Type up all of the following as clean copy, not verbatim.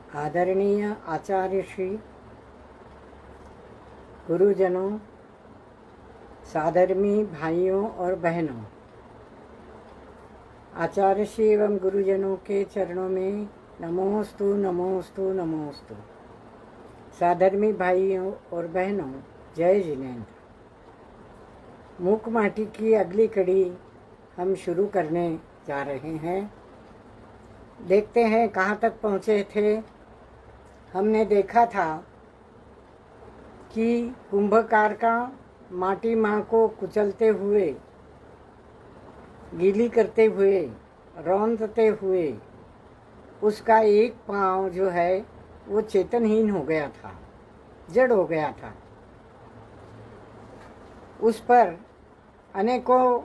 आदरणीय आचार्य श्री गुरुजनों, साधर्मी भाइयों और बहनों, आचार्य श्री एवं गुरुजनों के चरणों में नमोस्तु नमोस्तु नमोस्तु। साधर्मी भाइयों और बहनों, जय जिनेन्द्र। मूक माटी की अगली कड़ी हम शुरू करने जा रहे हैं। देखते हैं कहाँ तक पहुँचे थे। हमने देखा था कि कुंभकार का माटी माँ को कुचलते हुए, गीली करते हुए, रौंदते हुए उसका एक पाँव जो है वो चेतनहीन हो गया था, जड़ हो गया था। उस पर अनेकों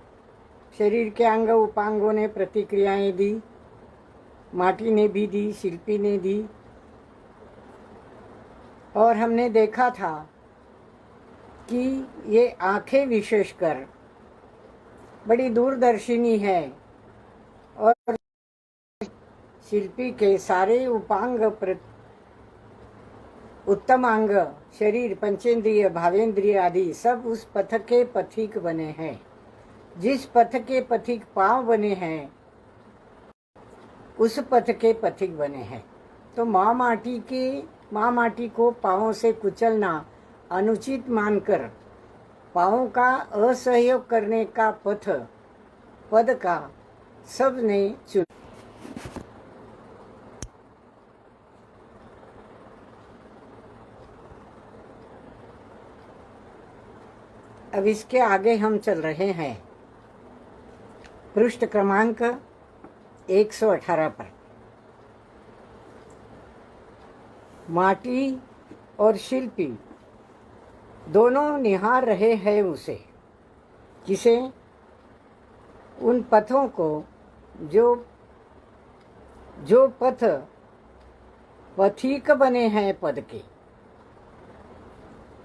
शरीर के अंग उपांगों ने प्रतिक्रियाएं दी, माटी ने भी दी, शिल्पी ने दी। और हमने देखा था कि ये आंखें विशेषकर बड़ी दूरदर्शिनी है और शिल्पी के सारे उपांग उत्तम अंग, शरीर, पंचेंद्रिय, भावेंद्रिय आदि सब उस पथ के पथिक बने हैं। जिस पथ के पथिक पांव बने हैं उस पथ के पथिक बने हैं। तो माँ माटी को पाँवों से कुचलना अनुचित मानकर पाँवों का असहयोग करने का पद का सब ने चुना। अब इसके आगे हम चल रहे हैं पृष्ठ क्रमांक 118 पर। माटी और शिल्पी दोनों निहार रहे हैं उसे, किसे? उन पथों को जो पथ पथिक बने हैं पद के,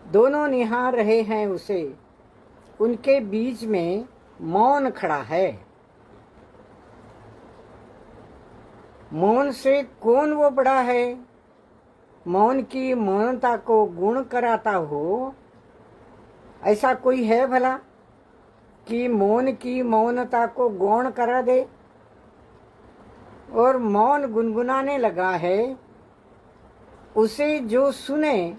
दोनों निहार रहे हैं उसे। उनके बीच में मौन खड़ा है। मौन से कौन वो बड़ा है? मौन की मौनता को गुण कराता हो, ऐसा कोई है भला कि मौन की मौनता को गौण करा दे? और मौन गुनगुनाने लगा है, उसे जो सुने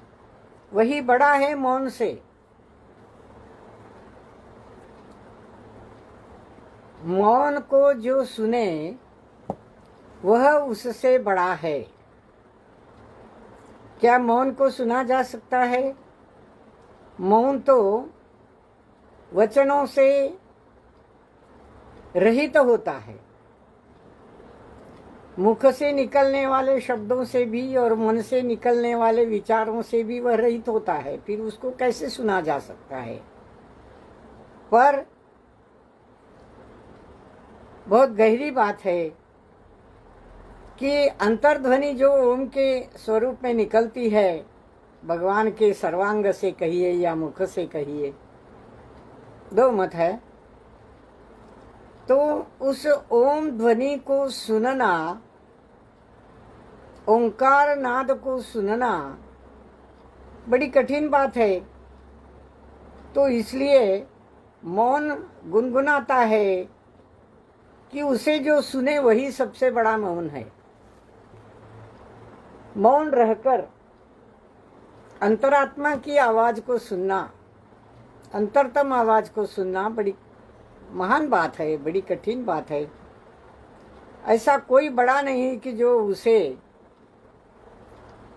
वही बड़ा है मौन से। मौन को जो सुने वह उससे बड़ा है। क्या मौन को सुना जा सकता है? मौन तो वचनों से रहित होता है। मुख से निकलने वाले शब्दों से भी और मन से निकलने वाले विचारों से भी वह रहित होता है। फिर उसको कैसे सुना जा सकता है? पर बहुत गहरी बात है कि अंतर्ध्वनि जो ओम के स्वरूप में निकलती है, भगवान के सर्वांग से कहिए या मुख से कहिए, दो मत है। तो उस ओम ध्वनि को सुनना, ओंकार नाद को सुनना बड़ी कठिन बात है। तो इसलिए मौन गुनगुनाता है कि उसे जो सुने वही सबसे बड़ा मौन है। मौन रहकर अंतरात्मा की आवाज को सुनना, अंतरतम आवाज को सुनना बड़ी महान बात है, बड़ी कठिन बात है। ऐसा कोई बड़ा नहीं कि जो उसे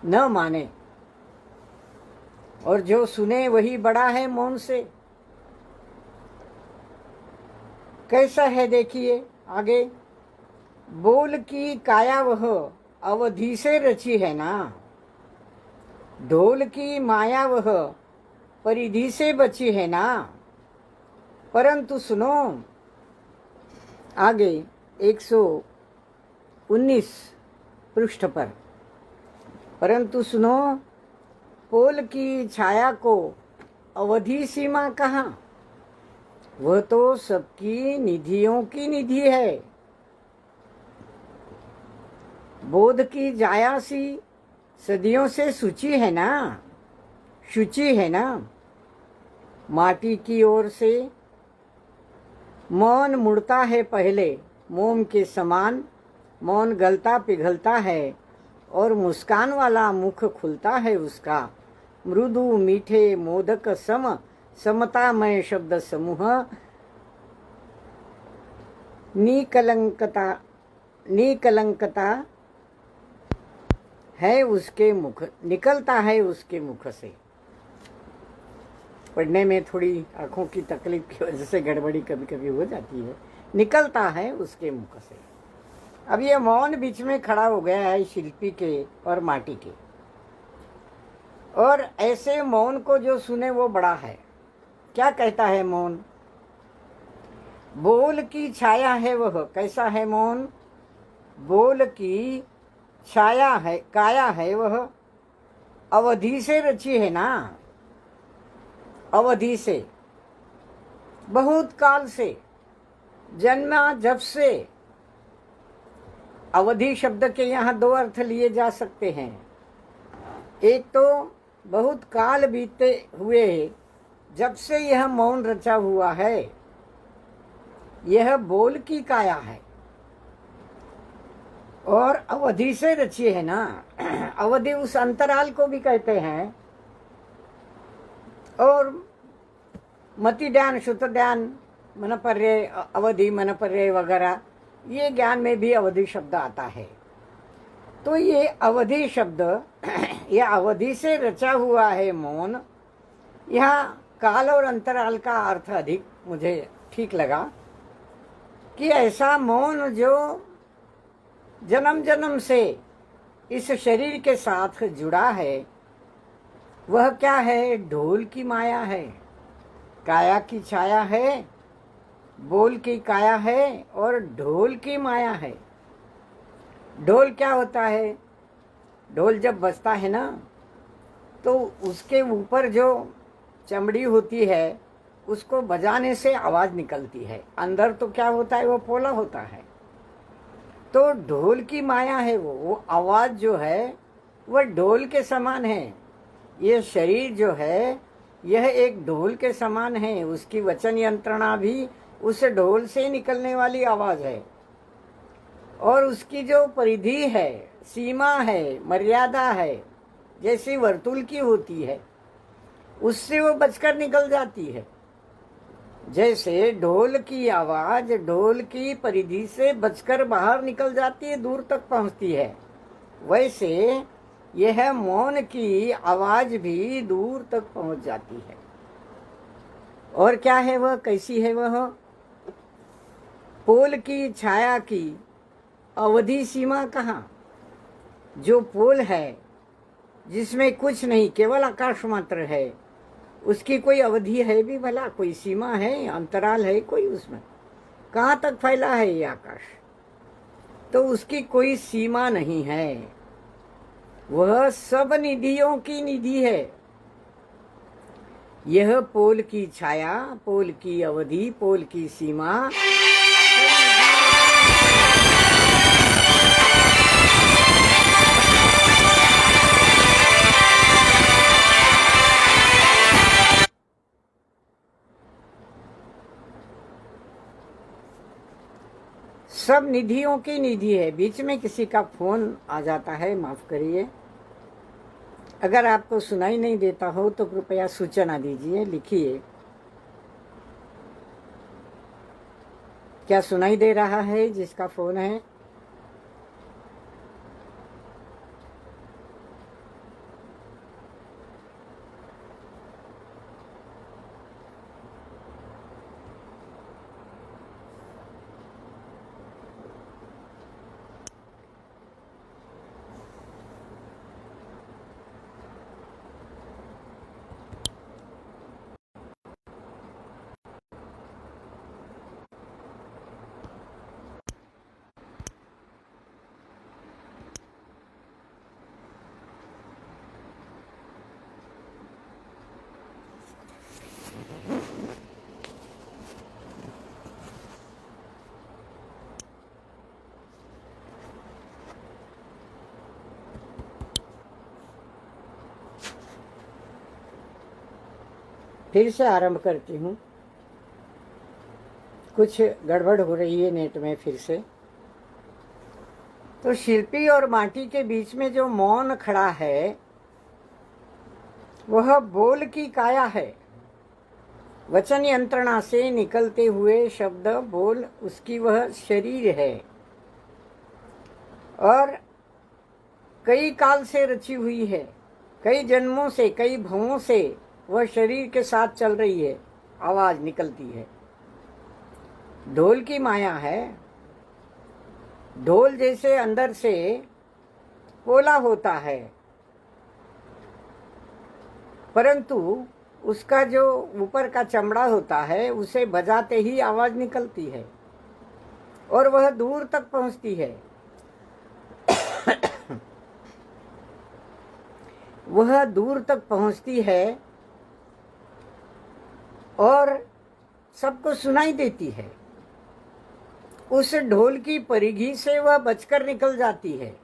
न माने, और जो सुने वही बड़ा है मौन से। कैसा है देखिए आगे। बोल की काया वह अवधि से रची है ना, ढोल की माया वह परिधि से बची है ना। परंतु सुनो, आगे 119 पृष्ठ पर, परंतु सुनो, पोल की छाया को अवधि सीमा कहाँ? वह तो सबकी निधियों की निधि है। बोध की जायासी सदियों से शुचि है ना, शुचि है ना। माटी की ओर से मौन मुड़ता है पहले, मोम के समान मौन गलता पिघलता है, और मुस्कान वाला मुख खुलता है उसका। मृदु मीठे मोदक सम, समतामय शब्द समूह, निकलंकता निकलंकता है उसके मुख, निकलता है उसके मुख से। पढ़ने में थोड़ी आंखों की तकलीफ की वजह से गड़बड़ी कभी कभी हो जाती है। निकलता है उसके मुख से। अब ये मौन बीच में खड़ा हो गया है शिल्पी के और माटी के, और ऐसे मौन को जो सुने वो बड़ा है। क्या कहता है मौन? बोल की छाया है वह, कैसा है मौन? बोल की छाया है, काया है वह, अवधि से रची है ना, अवधि से, बहुत काल से, जन्मा जब से। अवधि शब्द के यहाँ दो अर्थ लिए जा सकते हैं। एक तो बहुत काल बीते हुए जब से यह मौन रचा हुआ है, यह बोल की काया है, और अवधि से रची है ना। अवधि उस अंतराल को भी कहते हैं, और मति ध्यान, श्रुत ध्यान, मनपर्य, अवधि मनपर्य वगैरह, ये ज्ञान में भी अवधि शब्द आता है। तो ये अवधि शब्द, ये अवधि से रचा हुआ है मौन। यहाँ काल और अंतराल का अर्थ अधिक मुझे ठीक लगा कि ऐसा मौन जो जन्म जन्म से इस शरीर के साथ जुड़ा है, वह क्या है? ढोल की माया है, काया की छाया है, बोल की काया है, और ढोल की माया है। ढोल क्या होता है? ढोल जब बजता है ना, तो उसके ऊपर जो चमड़ी होती है उसको बजाने से आवाज निकलती है। अंदर तो क्या होता है? वो पोला होता है। तो ढोल की माया है वो आवाज जो है वह ढोल के समान है। ये शरीर जो है यह एक ढोल के समान है। उसकी वचन यंत्रणा भी उस ढोल से निकलने वाली आवाज है, और उसकी जो परिधि है, सीमा है, मर्यादा है, जैसी वर्तुल की होती है, उससे वो बचकर निकल जाती है। जैसे ढोल की आवाज ढोल की परिधि से बचकर बाहर निकल जाती है, दूर तक पहुंचती है, वैसे यह मौन की आवाज भी दूर तक पहुंच जाती है। और क्या है वह? कैसी है वह? पोल की छाया की अवधि सीमा कहाँ? जो पोल है जिसमें कुछ नहीं, केवल आकाश मात्र है, उसकी कोई अवधि है भी भला? कोई सीमा है, अंतराल है कोई उसमें? कहाँ तक फैला है ये आकाश? तो उसकी कोई सीमा नहीं है। वह सब निधियों की निधि है। यह पोल की छाया, पोल की अवधि, पोल की सीमा, सब निधियों की निधि है। बीच में किसी का फोन आ जाता है, माफ करिए। अगर आपको सुनाई नहीं देता हो तो कृपया सूचना दीजिए, लिखिए। क्या सुनाई दे रहा है जिसका फोन है? फिर से आरंभ करती हूँ। कुछ गड़बड़ हो रही है नेट में फिर से। तो शिल्पी और माटी के बीच में जो मौन खड़ा है वह बोल की काया है। वचन यंत्रणा से निकलते हुए शब्द बोल उसकी वह शरीर है और कई काल से रची हुई है। कई जन्मों से, कई भवों से वह शरीर के साथ चल रही है, आवाज निकलती है। ढोल की माया है। ढोल जैसे अंदर से पोला होता है, परंतु उसका जो ऊपर का चमड़ा होता है उसे बजाते ही आवाज निकलती है और वह दूर तक पहुंचती है। वह दूर तक पहुंचती है और सबको सुनाई देती है। उस ढोल की परिधि से वह बचकर निकल जाती है,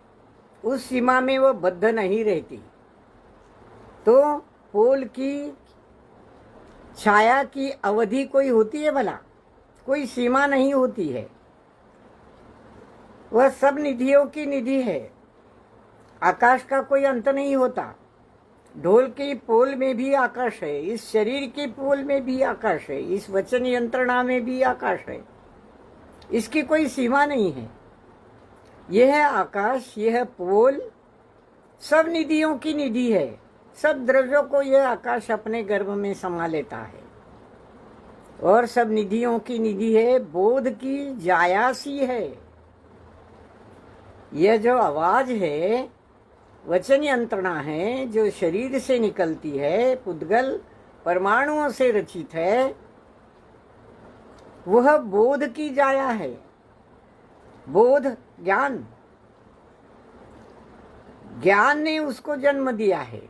उस सीमा में वह बद्ध नहीं रहती। तो पोल की छाया की अवधि कोई होती है भला? कोई सीमा नहीं होती है। वह सब निधियों की निधि है। आकाश का कोई अंत नहीं होता। ढोल की पोल में भी आकाश है, इस शरीर की पोल में भी आकाश है, इस वचन यंत्रणा में भी आकाश है। इसकी कोई सीमा नहीं है। यह आकाश, यह पोल सब निधियों की निधि है। सब द्रव्यों को यह आकाश अपने गर्भ में समा लेता है और सब निधियों की निधि है, बोध की जायासी है। यह जो आवाज है, वचन यंत्रणा है, जो शरीर से निकलती है, पुद्गल परमाणुओं से रचित है, वह बोध की जाया है। बोध ज्ञान, ज्ञान ने उसको जन्म दिया है।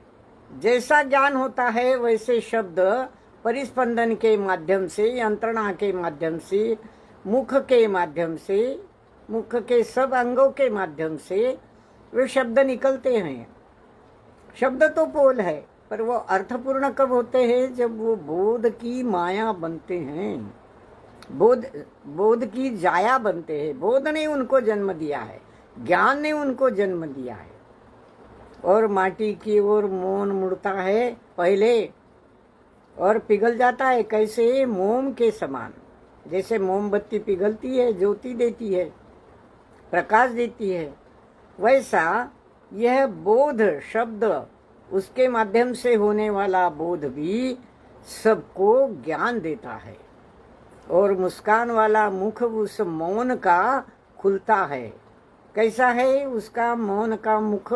जैसा ज्ञान होता है वैसे शब्द परिस्पंदन के माध्यम से, यंत्रणा के माध्यम से, मुख के माध्यम से, मुख के सब अंगों के माध्यम से वे शब्द निकलते हैं। शब्द तो पोल है, पर वो अर्थपूर्ण कब होते हैं? जब वो बोध की माया बनते हैं, बोध की जाया बनते हैं। बोध ने उनको जन्म दिया है, ज्ञान ने उनको जन्म दिया है। और माटी की ओर मौन मुड़ता है पहले और पिघल जाता है। कैसे? मोम के समान। जैसे मोमबत्ती पिघलती है, ज्योति देती है, प्रकाश देती है, वैसा यह बोध शब्द, उसके माध्यम से होने वाला बोध भी सबको ज्ञान देता है। और मुस्कान वाला मुख उस मौन का खुलता है। कैसा है उसका मौन का मुख,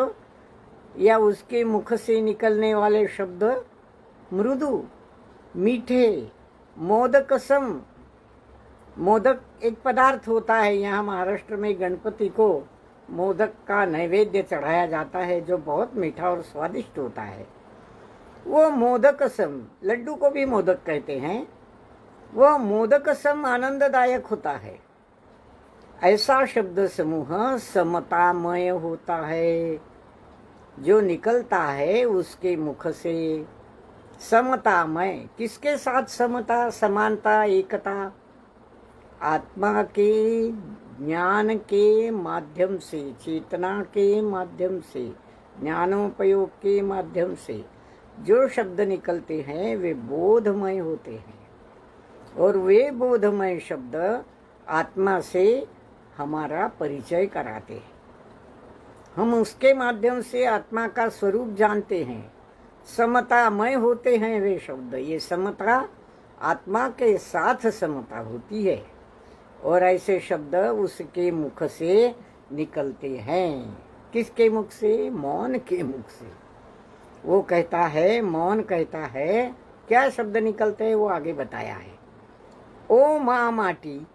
या उसके मुख से निकलने वाले शब्द? मृदु, मीठे, मोदक सम। मोदक एक पदार्थ होता है। यहाँ महाराष्ट्र में गणपति को मोदक का नैवेद्य चढ़ाया जाता है, जो बहुत मीठा और स्वादिष्ट होता है। वो मोदक सम, लड्डू को भी मोदक कहते हैं, वह मोदक सम आनंददायक होता है। ऐसा शब्द समूह समतामय होता है। जो निकलता है उसके मुख से समतामय। किसके साथ समता, समानता, एकता? आत्मा के ज्ञान के माध्यम से, चेतना के माध्यम से, ज्ञानोपयोग के माध्यम से जो शब्द निकलते हैं वे बोधमय होते हैं। और वे बोधमय शब्द आत्मा से हमारा परिचय कराते हैं। हम उसके माध्यम से आत्मा का स्वरूप जानते हैं। समतामय होते हैं वे शब्द। ये समता आत्मा के साथ समता होती है और ऐसे शब्द उसके मुख से निकलते हैं। किसके मुख से? मौन के मुख से। वो कहता है, मौन कहता है, क्या शब्द निकलते हैं वो आगे बताया है। ओ माँ माटी,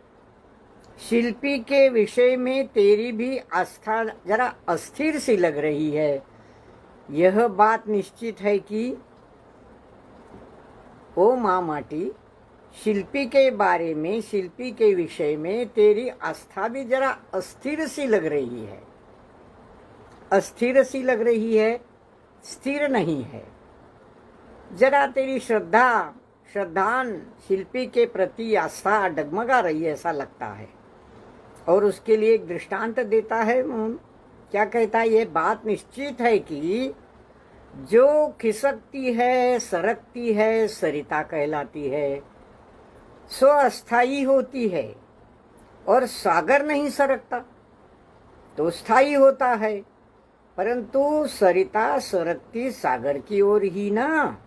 शिल्पी के विषय में तेरी भी आस्था जरा अस्थिर सी लग रही है। यह बात निश्चित है कि ओ माँ माटी, शिल्पी के बारे में, शिल्पी के विषय में तेरी आस्था भी जरा अस्थिर सी लग रही है। अस्थिर सी लग रही है, स्थिर नहीं है। जरा तेरी श्रद्धा श्रद्धान शिल्पी के प्रति आस्था डगमगा रही है ऐसा लगता है। और उसके लिए एक दृष्टांत देता है। क्या कहता है? ये बात निश्चित है कि जो खिसकती है, सरकती है, सरिता कहलाती है, सो अस्थाई होती है। और सागर नहीं सरकता तो स्थाई होता है। परंतु सरिता सरकती सागर की ओर ही ना,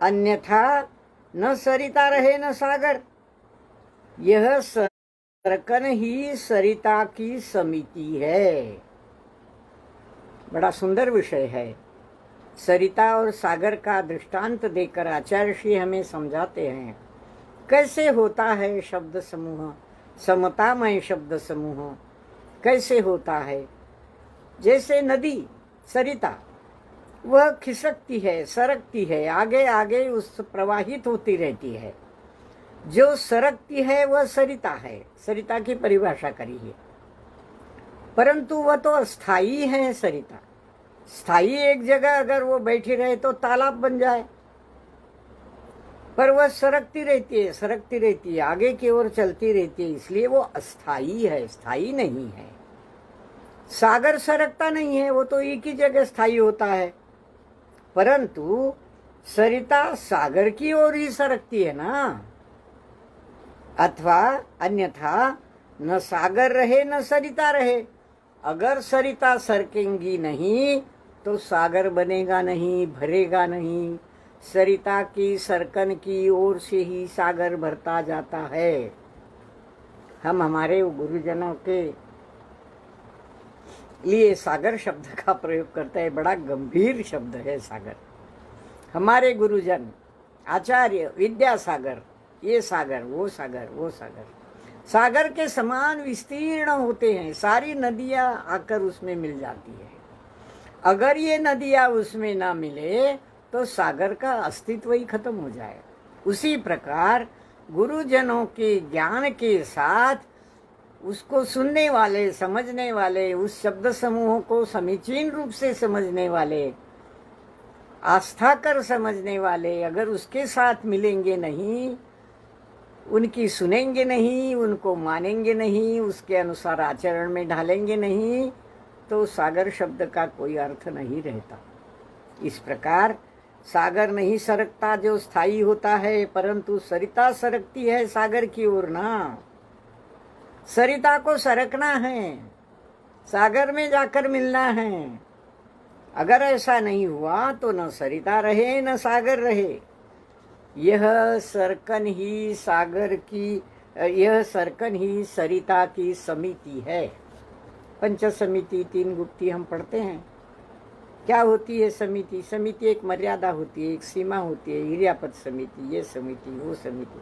अन्यथा न सरिता रहे न सागर। यह सरकन ही सरिता की समिति है। बड़ा सुंदर विषय है। सरिता और सागर का दृष्टांत देकर आचार्य श्री हमें समझाते हैं कैसे होता है शब्द समूह, समतामय शब्द समूह कैसे होता है। जैसे नदी सरिता वह खिसकती है, सरकती है, आगे आगे उस प्रवाहित होती रहती है। जो सरकती है वह सरिता है, सरिता की परिभाषा करी है। परंतु वह तो अस्थाई है। सरिता स्थाई एक जगह अगर वो बैठी रहे तो तालाब बन जाए, पर वह सरकती रहती है, सरकती रहती है, आगे की ओर चलती रहती है, इसलिए वो अस्थाई है, स्थाई नहीं है। सागर सरकता नहीं है, वो तो एक ही जगह स्थाई होता है। परंतु सरिता सागर की ओर ही सरकती है ना। अथवा अन्यथा न सागर रहे न सरिता रहे। अगर सरिता सरकेंगी नहीं तो सागर बनेगा नहीं, भरेगा नहीं। सरिता की सरकन की ओर से ही सागर भरता जाता है। हम हमारे गुरुजनों के लिए सागर शब्द का प्रयोग करते हैं। बड़ा गंभीर शब्द है सागर। हमारे गुरुजन आचार्य विद्यासागर, ये सागर, वो सागर, वो सागर, सागर के समान विस्तीर्ण होते हैं। सारी नदियां आकर उसमें मिल जाती है। अगर ये नदियां उसमें ना मिले तो सागर का अस्तित्व ही खत्म हो जाए। उसी प्रकार गुरुजनों के ज्ञान के साथ उसको सुनने वाले, समझने वाले, उस शब्द समूह को समीचीन रूप से समझने वाले, आस्था कर समझने वाले अगर उसके साथ मिलेंगे नहीं, उनकी सुनेंगे नहीं, उनको मानेंगे नहीं, उसके अनुसार आचरण में ढालेंगे नहीं, तो सागर शब्द का कोई अर्थ नहीं रहता। इस प्रकार सागर नहीं सरकता जो स्थायी होता है, परंतु सरिता सरकती है सागर की ओर ना। सरिता को सरकना है, सागर में जाकर मिलना है। अगर ऐसा नहीं हुआ तो न सरिता रहे न सागर रहे। यह सरकन ही सागर की, यह सरकन ही सरिता की समिति है। पंच समिति, तीन गुप्ती हम पढ़ते हैं। क्या होती है समिति? समिति एक मर्यादा होती है, एक सीमा होती है। हिरियापद समिति, ये समिति, वो समिति,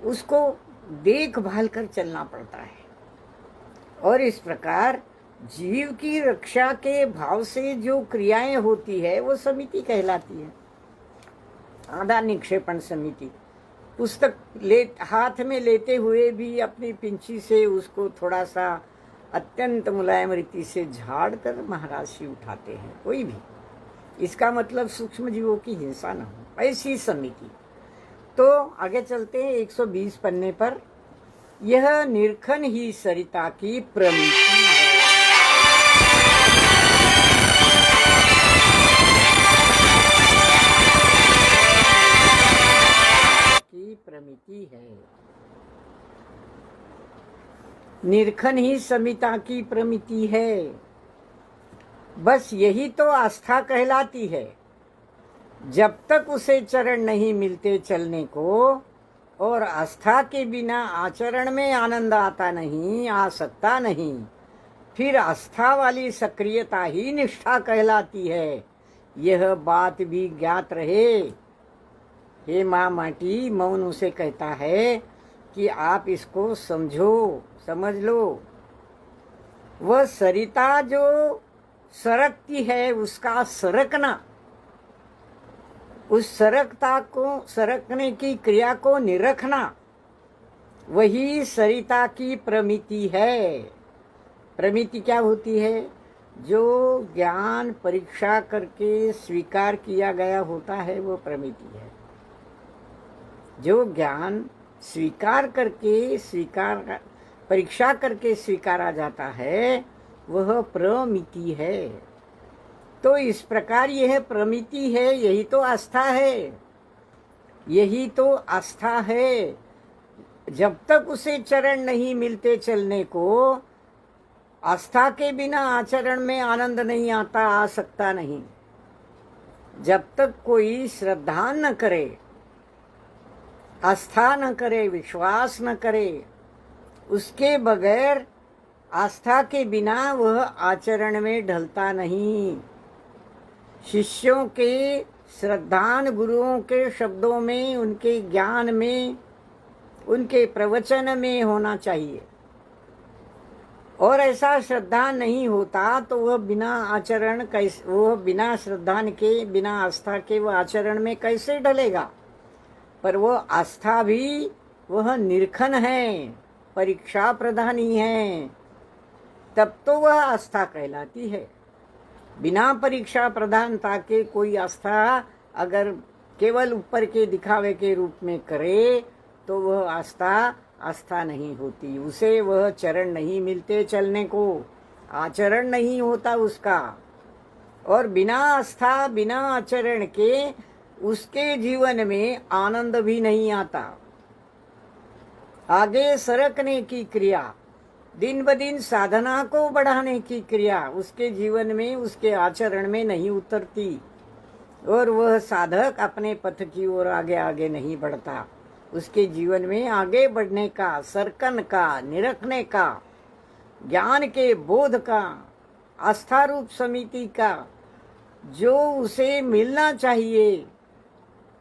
उसको देखभाल कर चलना पड़ता है। और इस प्रकार जीव की रक्षा के भाव से जो क्रियाएं होती है वो समिति कहलाती है। आधा निक्षेपण समिति, पुस्तक हाथ में लेते हुए भी अपनी पिंची से उसको थोड़ा सा अत्यंत मुलायम रीति से झाड़ कर महाराज जी उठाते हैं कोई भी। इसका मतलब सूक्ष्म जीवों की हिंसा न हो, ऐसी समिति। तो आगे चलते हैं 120 पन्ने पर। यह निरखन ही सरिता की प्रमिति है। प्रमिति है। निरखन ही समिता की प्रमिति है। बस यही तो आस्था कहलाती है। जब तक उसे चरण नहीं मिलते चलने को, और आस्था के बिना आचरण में आनंद आता नहीं, आ सकता नहीं, फिर आस्था वाली सक्रियता ही निष्ठा कहलाती है। यह बात भी ज्ञात रहे। हे माँ माटी मौन उसे कहता है कि आप इसको समझो, समझ लो। वह सरिता जो सरकती है उसका सरकना, उस सरकता को, सरकने की क्रिया को निरखना, वही सरिता की प्रमिति है। प्रमिति क्या होती है? जो ज्ञान परीक्षा करके स्वीकार किया गया होता है वो प्रमिति है। जो ज्ञान परीक्षा करके स्वीकारा जाता है वह प्रमिति है। तो इस प्रकार यह प्रमिति है, यही तो आस्था है, यही तो आस्था है। जब तक उसे चरण नहीं मिलते चलने को, आस्था के बिना आचरण में आनंद नहीं आता, आ सकता नहीं। जब तक कोई श्रद्धा न करे, आस्था न करे, विश्वास न करे, उसके बगैर आस्था के बिना वह आचरण में ढलता नहीं। शिष्यों के श्रद्धान गुरुओं के शब्दों में, उनके ज्ञान में, उनके प्रवचन में होना चाहिए। और ऐसा श्रद्धा नहीं होता तो वह बिना आचरण कैसे, वह बिना श्रद्धा के, बिना आस्था के वह आचरण में कैसे ढलेगा। पर वह आस्था भी वह निरीक्षण है, परीक्षा प्रधानी है, तब तो वह आस्था कहलाती है। बिना परीक्षा प्रधानता के कोई आस्था अगर केवल ऊपर के दिखावे के रूप में करे तो वह आस्था नहीं होती। उसे वह चरण नहीं मिलते चलने को, आचरण नहीं होता उसका। और बिना आस्था, बिना आचरण के उसके जीवन में आनंद भी नहीं आता। आगे सरकने की क्रिया, दिन ब दिन साधना को बढ़ाने की क्रिया उसके जीवन में, उसके आचरण में नहीं उतरती और वह साधक अपने पथ की ओर आगे आगे नहीं बढ़ता। उसके जीवन में आगे बढ़ने का, सरकन का, निरखने का, ज्ञान के बोध का, आस्था रूप समिति का जो उसे मिलना चाहिए,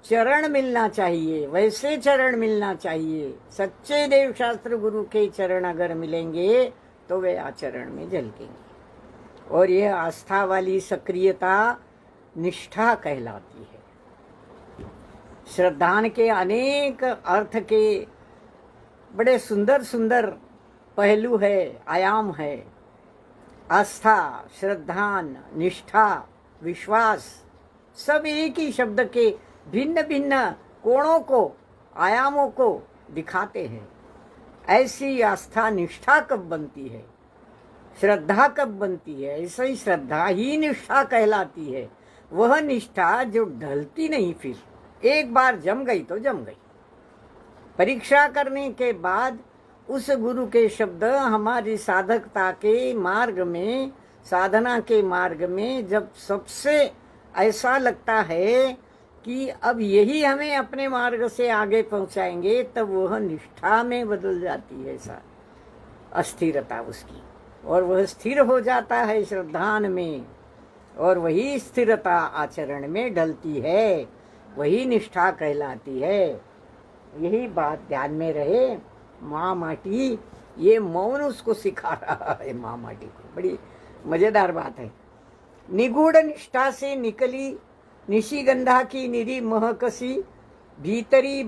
चरण मिलना चाहिए, वैसे चरण मिलना चाहिए। सच्चे देव शास्त्र गुरु के चरण अगर मिलेंगे तो वे आचरण में झलकेंगे। और यह आस्था वाली सक्रियता निष्ठा कहलाती है। श्रद्धान के अनेक अर्थ के बड़े सुंदर सुंदर पहलू है, आयाम है। आस्था, श्रद्धान, निष्ठा, विश्वास सब एक ही शब्द के भिन्न भिन्न कोणों को, आयामों को दिखाते हैं। ऐसी आस्था निष्ठा कब बनती है, श्रद्धा कब बनती है, ऐसे ही श्रद्धा ही निष्ठा कहलाती है। वह निष्ठा जो ढलती नहीं, फिर एक बार जम गई तो जम गई। परीक्षा करने के बाद उस गुरु के शब्द हमारी साधकता के मार्ग में, साधना के मार्ग में जब सबसे ऐसा लगता है कि अब यही हमें अपने मार्ग से आगे पहुंचाएंगे, तब वह निष्ठा में बदल जाती है। ऐसा अस्थिरता उसकी, और वह स्थिर हो जाता है श्रद्धान में, और वही स्थिरता आचरण में ढलती है, वही निष्ठा कहलाती है। यही बात ध्यान में रहे। माँ माटी ये मौन उसको सिखा रहा है, माँ माटी को। बड़ी मजेदार बात है। निगूढ़ निष्ठा से निकली निशिगंधा की निरी महकसी, भीतरी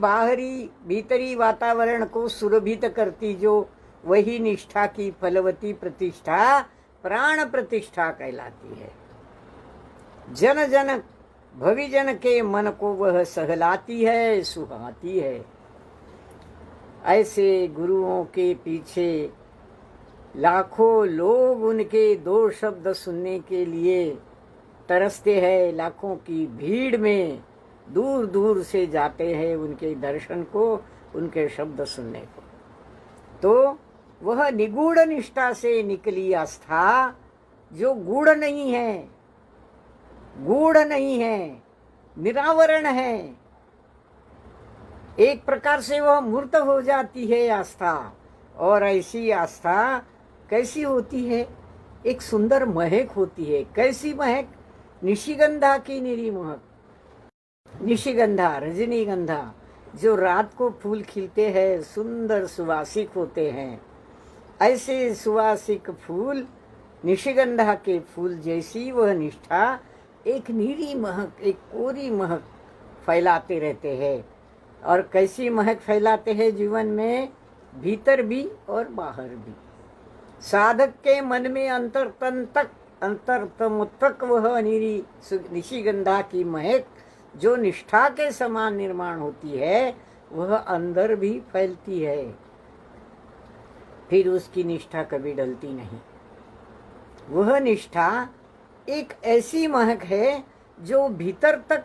वातावरण को सुरभित करती जो, वही निष्ठा की फलवती प्रतिष्ठा प्राण प्रतिष्ठा कहलाती है। जन जन भविजन के मन को वह सहलाती है, सुहाती है। ऐसे गुरुओं के पीछे लाखों लोग उनके दो शब्द सुनने के लिए तरसते हैं। लाखों की भीड़ में दूर दूर से जाते हैं उनके दर्शन को, उनके शब्द सुनने को। तो वह निगूढ़ निष्ठा से निकली आस्था जो गूढ़ नहीं है, गूढ़ नहीं है, निरावरण है। एक प्रकार से वह मूर्त हो जाती है आस्था। और ऐसी आस्था कैसी होती है? एक सुंदर महक होती है। कैसी महक? निशिगंधा की निरी महक। निशिगंधा, रजनीगंधा, जो रात को फूल खिलते हैं, सुंदर सुवासिक होते हैं, ऐसे सुवासिक फूल, निशिगंधा के फूल जैसी वह निष्ठा एक नीरी महक, एक कोरी महक फैलाते रहते हैं। और कैसी महक फैलाते हैं जीवन में? भीतर भी और बाहर भी। साधक के मन में अंतरतम तक वह निशिगंधा की महक जो निष्ठा के समान निर्माण होती है, वह अंदर भी फैलती है, फिर उसकी निष्ठा कभी डलती नहीं। वह निष्ठा एक ऐसी महक है जो भीतर तक,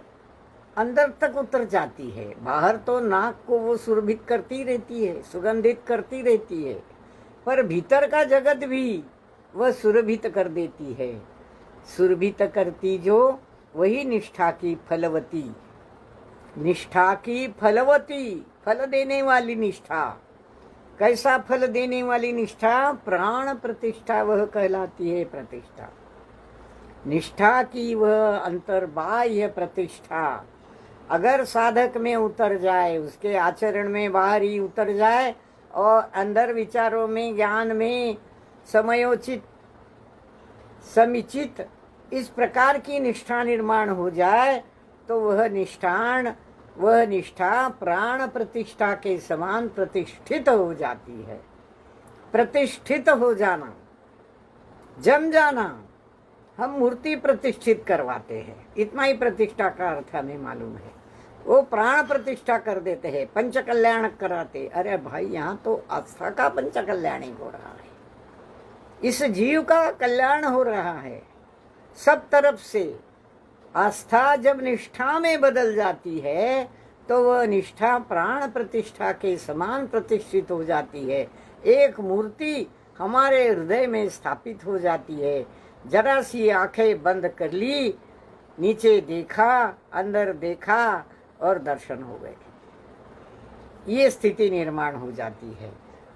अंदर तक उतर जाती है। बाहर तो नाक को वो सुरभित करती रहती है, सुगंधित करती रहती है, पर भीतर का जगत भी वह सुरभित कर देती है। सुरभित करती जो, वही निष्ठा की फलवती, निष्ठा की फलवती, फल देने वाली निष्ठा। कैसा फल देने वाली निष्ठा? प्राण प्रतिष्ठा वह कहलाती है। प्रतिष्ठा, निष्ठा की वह अंतर्बाह्य प्रतिष्ठा अगर साधक में उतर जाए, उसके आचरण में बाहर ही उतर जाए और अंदर विचारों में, ज्ञान में समयोचित, समुचित इस प्रकार की निष्ठा निर्माण हो जाए, तो वह निष्ठा प्राण प्रतिष्ठा के समान प्रतिष्ठित हो जाती है। प्रतिष्ठित हो जाना, जम जाना। हम मूर्ति प्रतिष्ठित करवाते हैं, इतना ही प्रतिष्ठा का अर्थ हमें मालूम है। वो प्राण प्रतिष्ठा कर देते हैं, पंच कल्याण कराते। अरे भाई, यहाँ तो आस्था का पंच कल्याणी हो रहा है, इस जीव का कल्याण हो रहा है सब तरफ से। आस्था जब निष्ठा में बदल जाती है तो वह निष्ठा प्राण प्रतिष्ठा के समान प्रतिष्ठित हो जाती है। एक मूर्ति हमारे हृदय में स्थापित हो जाती है। जरा सी आंखें बंद कर ली, नीचे देखा, अंदर देखा और दर्शन हो गए। ये स्थिति निर्माण हो जाती है।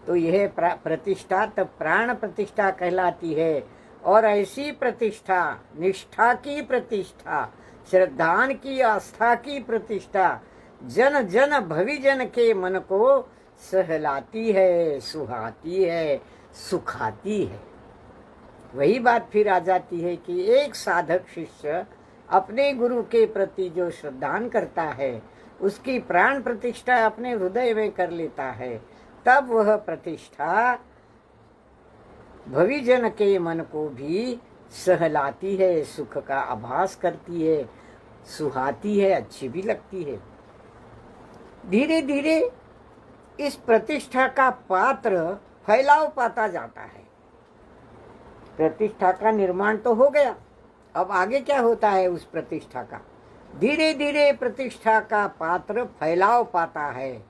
तो यह प्रतिष्ठा तब प्राण प्रतिष्ठा कहलाती है। और ऐसी प्रतिष्ठा, निष्ठा की प्रतिष्ठा, श्रद्धान की, आस्था की प्रतिष्ठा जन जन भविजन के मन को सहलाती है, सुहाती है, सुखाती है। वही बात फिर आ जाती है कि एक साधक शिष्य अपने गुरु के प्रति जो श्रद्धान करता है, उसकी प्राण प्रतिष्ठा अपने हृदय में कर लेता है, तब वह प्रतिष्ठा भविजन के मन को भी सहलाती है, सुख का आभास करती है, सुहाती है, अच्छी भी लगती है। धीरे धीरे इस प्रतिष्ठा का पात्र फैलाव पाता जाता है। प्रतिष्ठा का निर्माण तो हो गया, अब आगे क्या होता है उस प्रतिष्ठा का? धीरे धीरे प्रतिष्ठा का पात्र फैलाव पाता है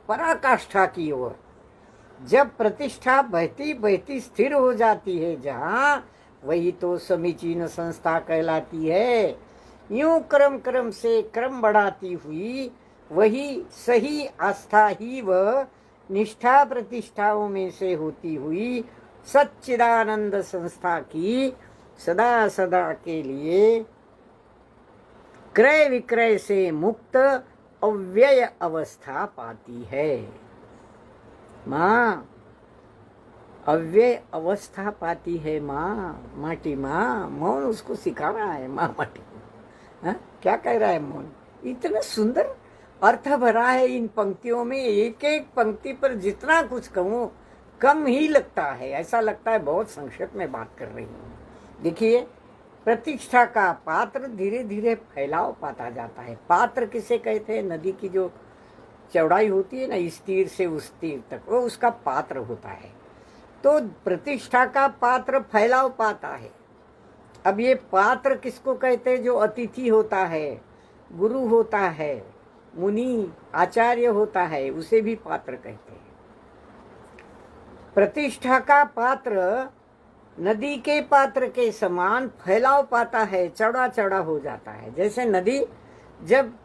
पराकाष्ठा की ओर। जब प्रतिष्ठा बहती बहती स्थिर हो जाती है जहाँ, वही तो समीचीन संस्था कहलाती है। यूं क्रम क्रम से क्रम बढ़ाती हुई वही सही आस्था ही वह निष्ठा प्रतिष्ठाओं में से होती हुई सच्चिदानंद संस्था की सदा सदा के लिए क्रय विक्रय से मुक्त अव्यय अवस्था पाती है। माँ अव्यय अवस्था पाती है। माँ माटी, माँ मौन उसको सिखा रहा है। माँ माटी, हाँ क्या कह रहा है मौन? इतना सुंदर अर्थ भरा है इन पंक्तियों में। एक एक पंक्ति पर जितना कुछ कहूँ कम ही लगता है। ऐसा लगता है बहुत संक्षेप में बात कर रही हूँ। देखिए, प्रतिष्ठा का पात्र धीरे धीरे फैलाव पाता जाता है। पात्र किसे कहते हैं? नदी की जो चौड़ाई होती है ना, इस तीर से उस तीर तक, वो उसका पात्र होता है। तो प्रतिष्ठा का पात्र फैलाव पाता है। अब ये पात्र किसको कहते हैं? जो अतिथि होता है, गुरु होता है, मुनि आचार्य होता है, उसे भी पात्र कहते हैं। प्रतिष्ठा का पात्र नदी के पात्र के समान फैलाव पाता है, चौड़ा चौड़ा हो जाता है। जैसे नदी जब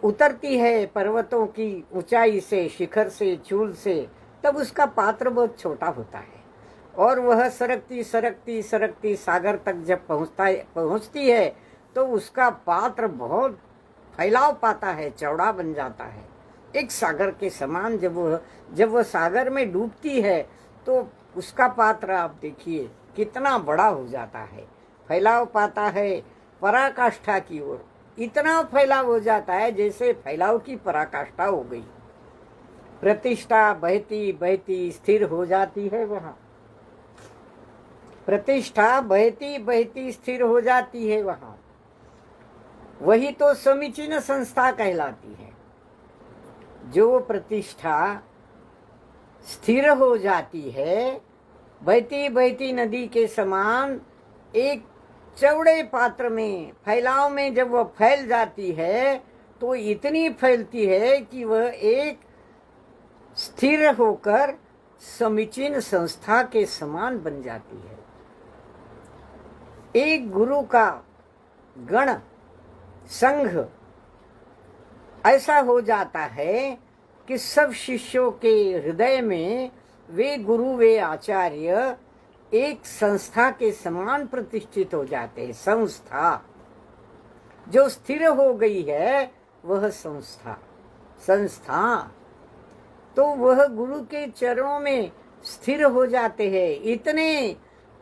उतरती है पर्वतों की ऊंचाई से, शिखर से, चूल से, तब उसका पात्र बहुत छोटा होता है। और वह सरकती सरकती सरकती सागर तक जब पहुंचती है तो उसका पात्र बहुत फैलाव पाता है, चौड़ा बन जाता है, एक सागर के समान। जब वह सागर में डूबती है तो उसका पात्र आप देखिए कितना बड़ा हो जाता है, फैलाव पाता है पराकाष्ठा की ओर। इतना फैलाव हो जाता है जैसे फैलाव की पराकाष्ठा हो गई। प्रतिष्ठा बहती बहती स्थिर हो जाती है वहाँ। प्रतिष्ठा बहती बहती स्थिर हो जाती है वहाँ। वही तो समीचीन संस्था कहलाती है। जो प्रतिष्ठा स्थिर हो जाती है, बहती बहती नदी के समान एक चौड़े पात्र में, फैलाव में जब वह फैल जाती है तो इतनी फैलती है कि वह एक स्थिर होकर समीचीन संस्था के समान बन जाती है। एक गुरु का गण संघ ऐसा हो जाता है कि सब शिष्यों के हृदय में वे गुरु वे आचार्य एक संस्था के समान प्रतिष्ठित हो जाते हैं। संस्था जो स्थिर हो गई है वह संस्था तो वह गुरु के चरणों में स्थिर हो जाते हैं।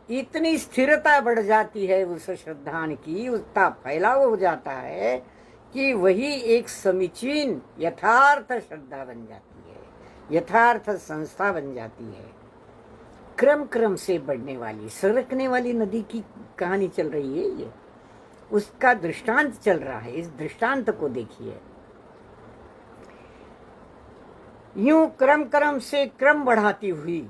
इतनी स्थिरता बढ़ जाती है उस श्रद्धान की, उसका फैलाव हो जाता है कि वही एक समीचीन यथार्थ श्रद्धा बन जाती है, यथार्थ संस्था बन जाती है। क्रम क्रम से बढ़ने वाली, सरकने वाली नदी की कहानी चल रही है, ये उसका दृष्टांत चल रहा है। इस दृष्टांत को देखिए। यूं क्रम क्रम से क्रम बढ़ाती हुई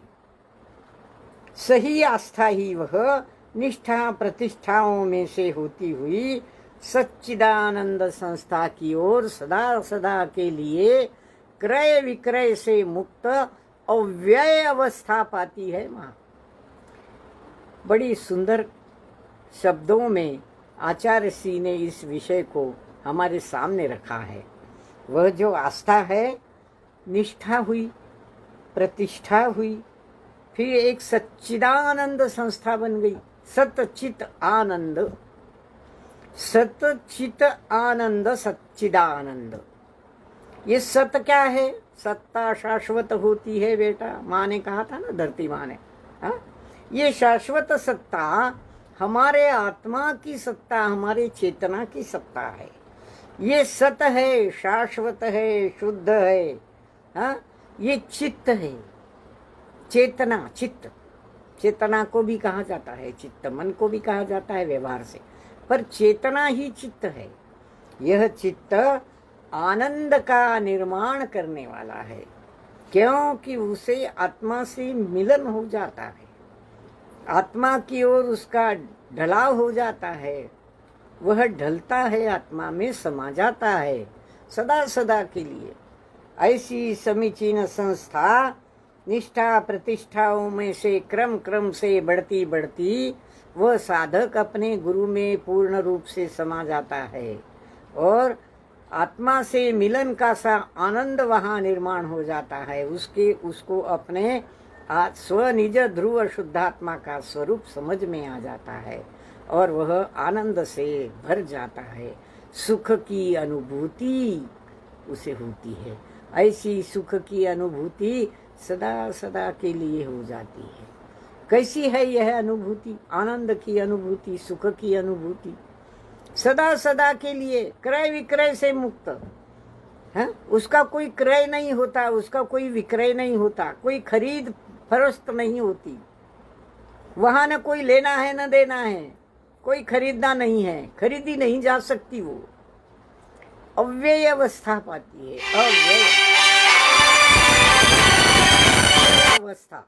सही आस्था ही वह निष्ठा प्रतिष्ठाओं में से होती हुई सच्चिदानंद संस्था की ओर सदा सदा के लिए क्रय विक्रय से मुक्त अव्यय अवस्था पाती है। माँ बड़ी सुंदर शब्दों में आचार्य श्री ने इस विषय को हमारे सामने रखा है। वह जो आस्था है, निष्ठा हुई, प्रतिष्ठा हुई, फिर एक सच्चिदानंद संस्था बन गई। सतचित आनंद, सतचित आनंद, सच्चिदानंद। ये सत क्या है? सत्ता शाश्वत होती है बेटा, माँ ने कहा था ना, धरती माँ ने। हाँ, ये शाश्वत सत्ता हमारे आत्मा की सत्ता, हमारे चेतना की सत्ता है। ये सत है, शाश्वत है, शुद्ध है। हाँ, ये चित्त है, चेतना, चित्त। चेतना को भी कहा जाता है चित्त, मन को भी कहा जाता है व्यवहार से, पर चेतना ही चित्त है। यह चित्त आनंद का निर्माण करने वाला है, क्योंकि उसे आत्मा से मिलन हो जाता है, आत्मा की ओर उसका ढलाव हो जाता है, वह ढलता है, आत्मा में समा जाता है सदा सदा के लिए। ऐसी समीचीन संस्था निष्ठा प्रतिष्ठाओं में से क्रम क्रम से बढ़ती बढ़ती वह साधक अपने गुरु में पूर्ण रूप से समा जाता है और आत्मा से मिलन का सा आनंद वहाँ निर्माण हो जाता है। उसको अपने स्वनिज ध्रुव शुद्धात्मा का स्वरूप समझ में आ जाता है और वह आनंद से भर जाता है। सुख की अनुभूति उसे होती है। ऐसी सुख की अनुभूति सदा सदा के लिए हो जाती है। कैसी है यह अनुभूति? आनंद की अनुभूति, सुख की अनुभूति, सदा सदा के लिए, क्रय विक्रय से मुक्त है। उसका कोई क्रय नहीं होता, उसका कोई विक्रय नहीं होता, कोई खरीद फरोख्त नहीं होती। वहां न कोई लेना है न देना है, कोई खरीदना नहीं है, खरीदी नहीं जा सकती। वो अव्यय अवस्था पाती है। अव्यय अवस्था,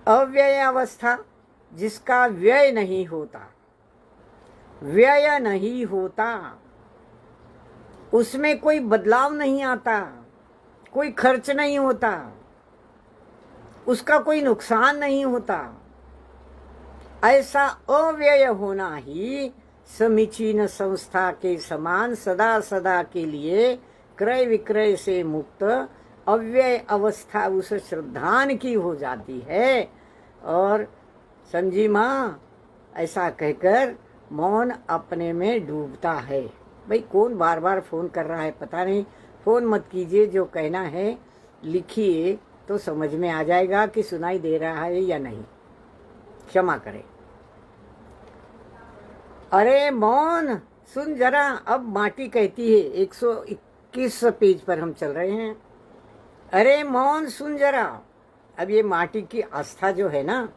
अव्यय अवस्था जिसका व्यय नहीं होता, व्यय नहीं होता, उसमें कोई बदलाव नहीं आता, कोई खर्च नहीं होता, उसका कोई नुकसान नहीं होता। ऐसा अव्यय होना ही समीचीन संस्था के समान सदा सदा के लिए क्रय विक्रय से मुक्त अव्यय अवस्था उस श्रद्धान की हो जाती है। और समझी माँ, ऐसा कहकर मौन अपने में डूबता है। भाई कौन बार बार फोन कर रहा है पता नहीं, फोन मत कीजिए, जो कहना है लिखिए तो समझ में आ जाएगा कि सुनाई दे रहा है या नहीं, क्षमा करें। अरे मौन सुन जरा, अब माटी कहती है, 121 पेज पर हम चल रहे हैं। अरे मौन सुन जरा। अब ये माटी की आस्था जो है ना,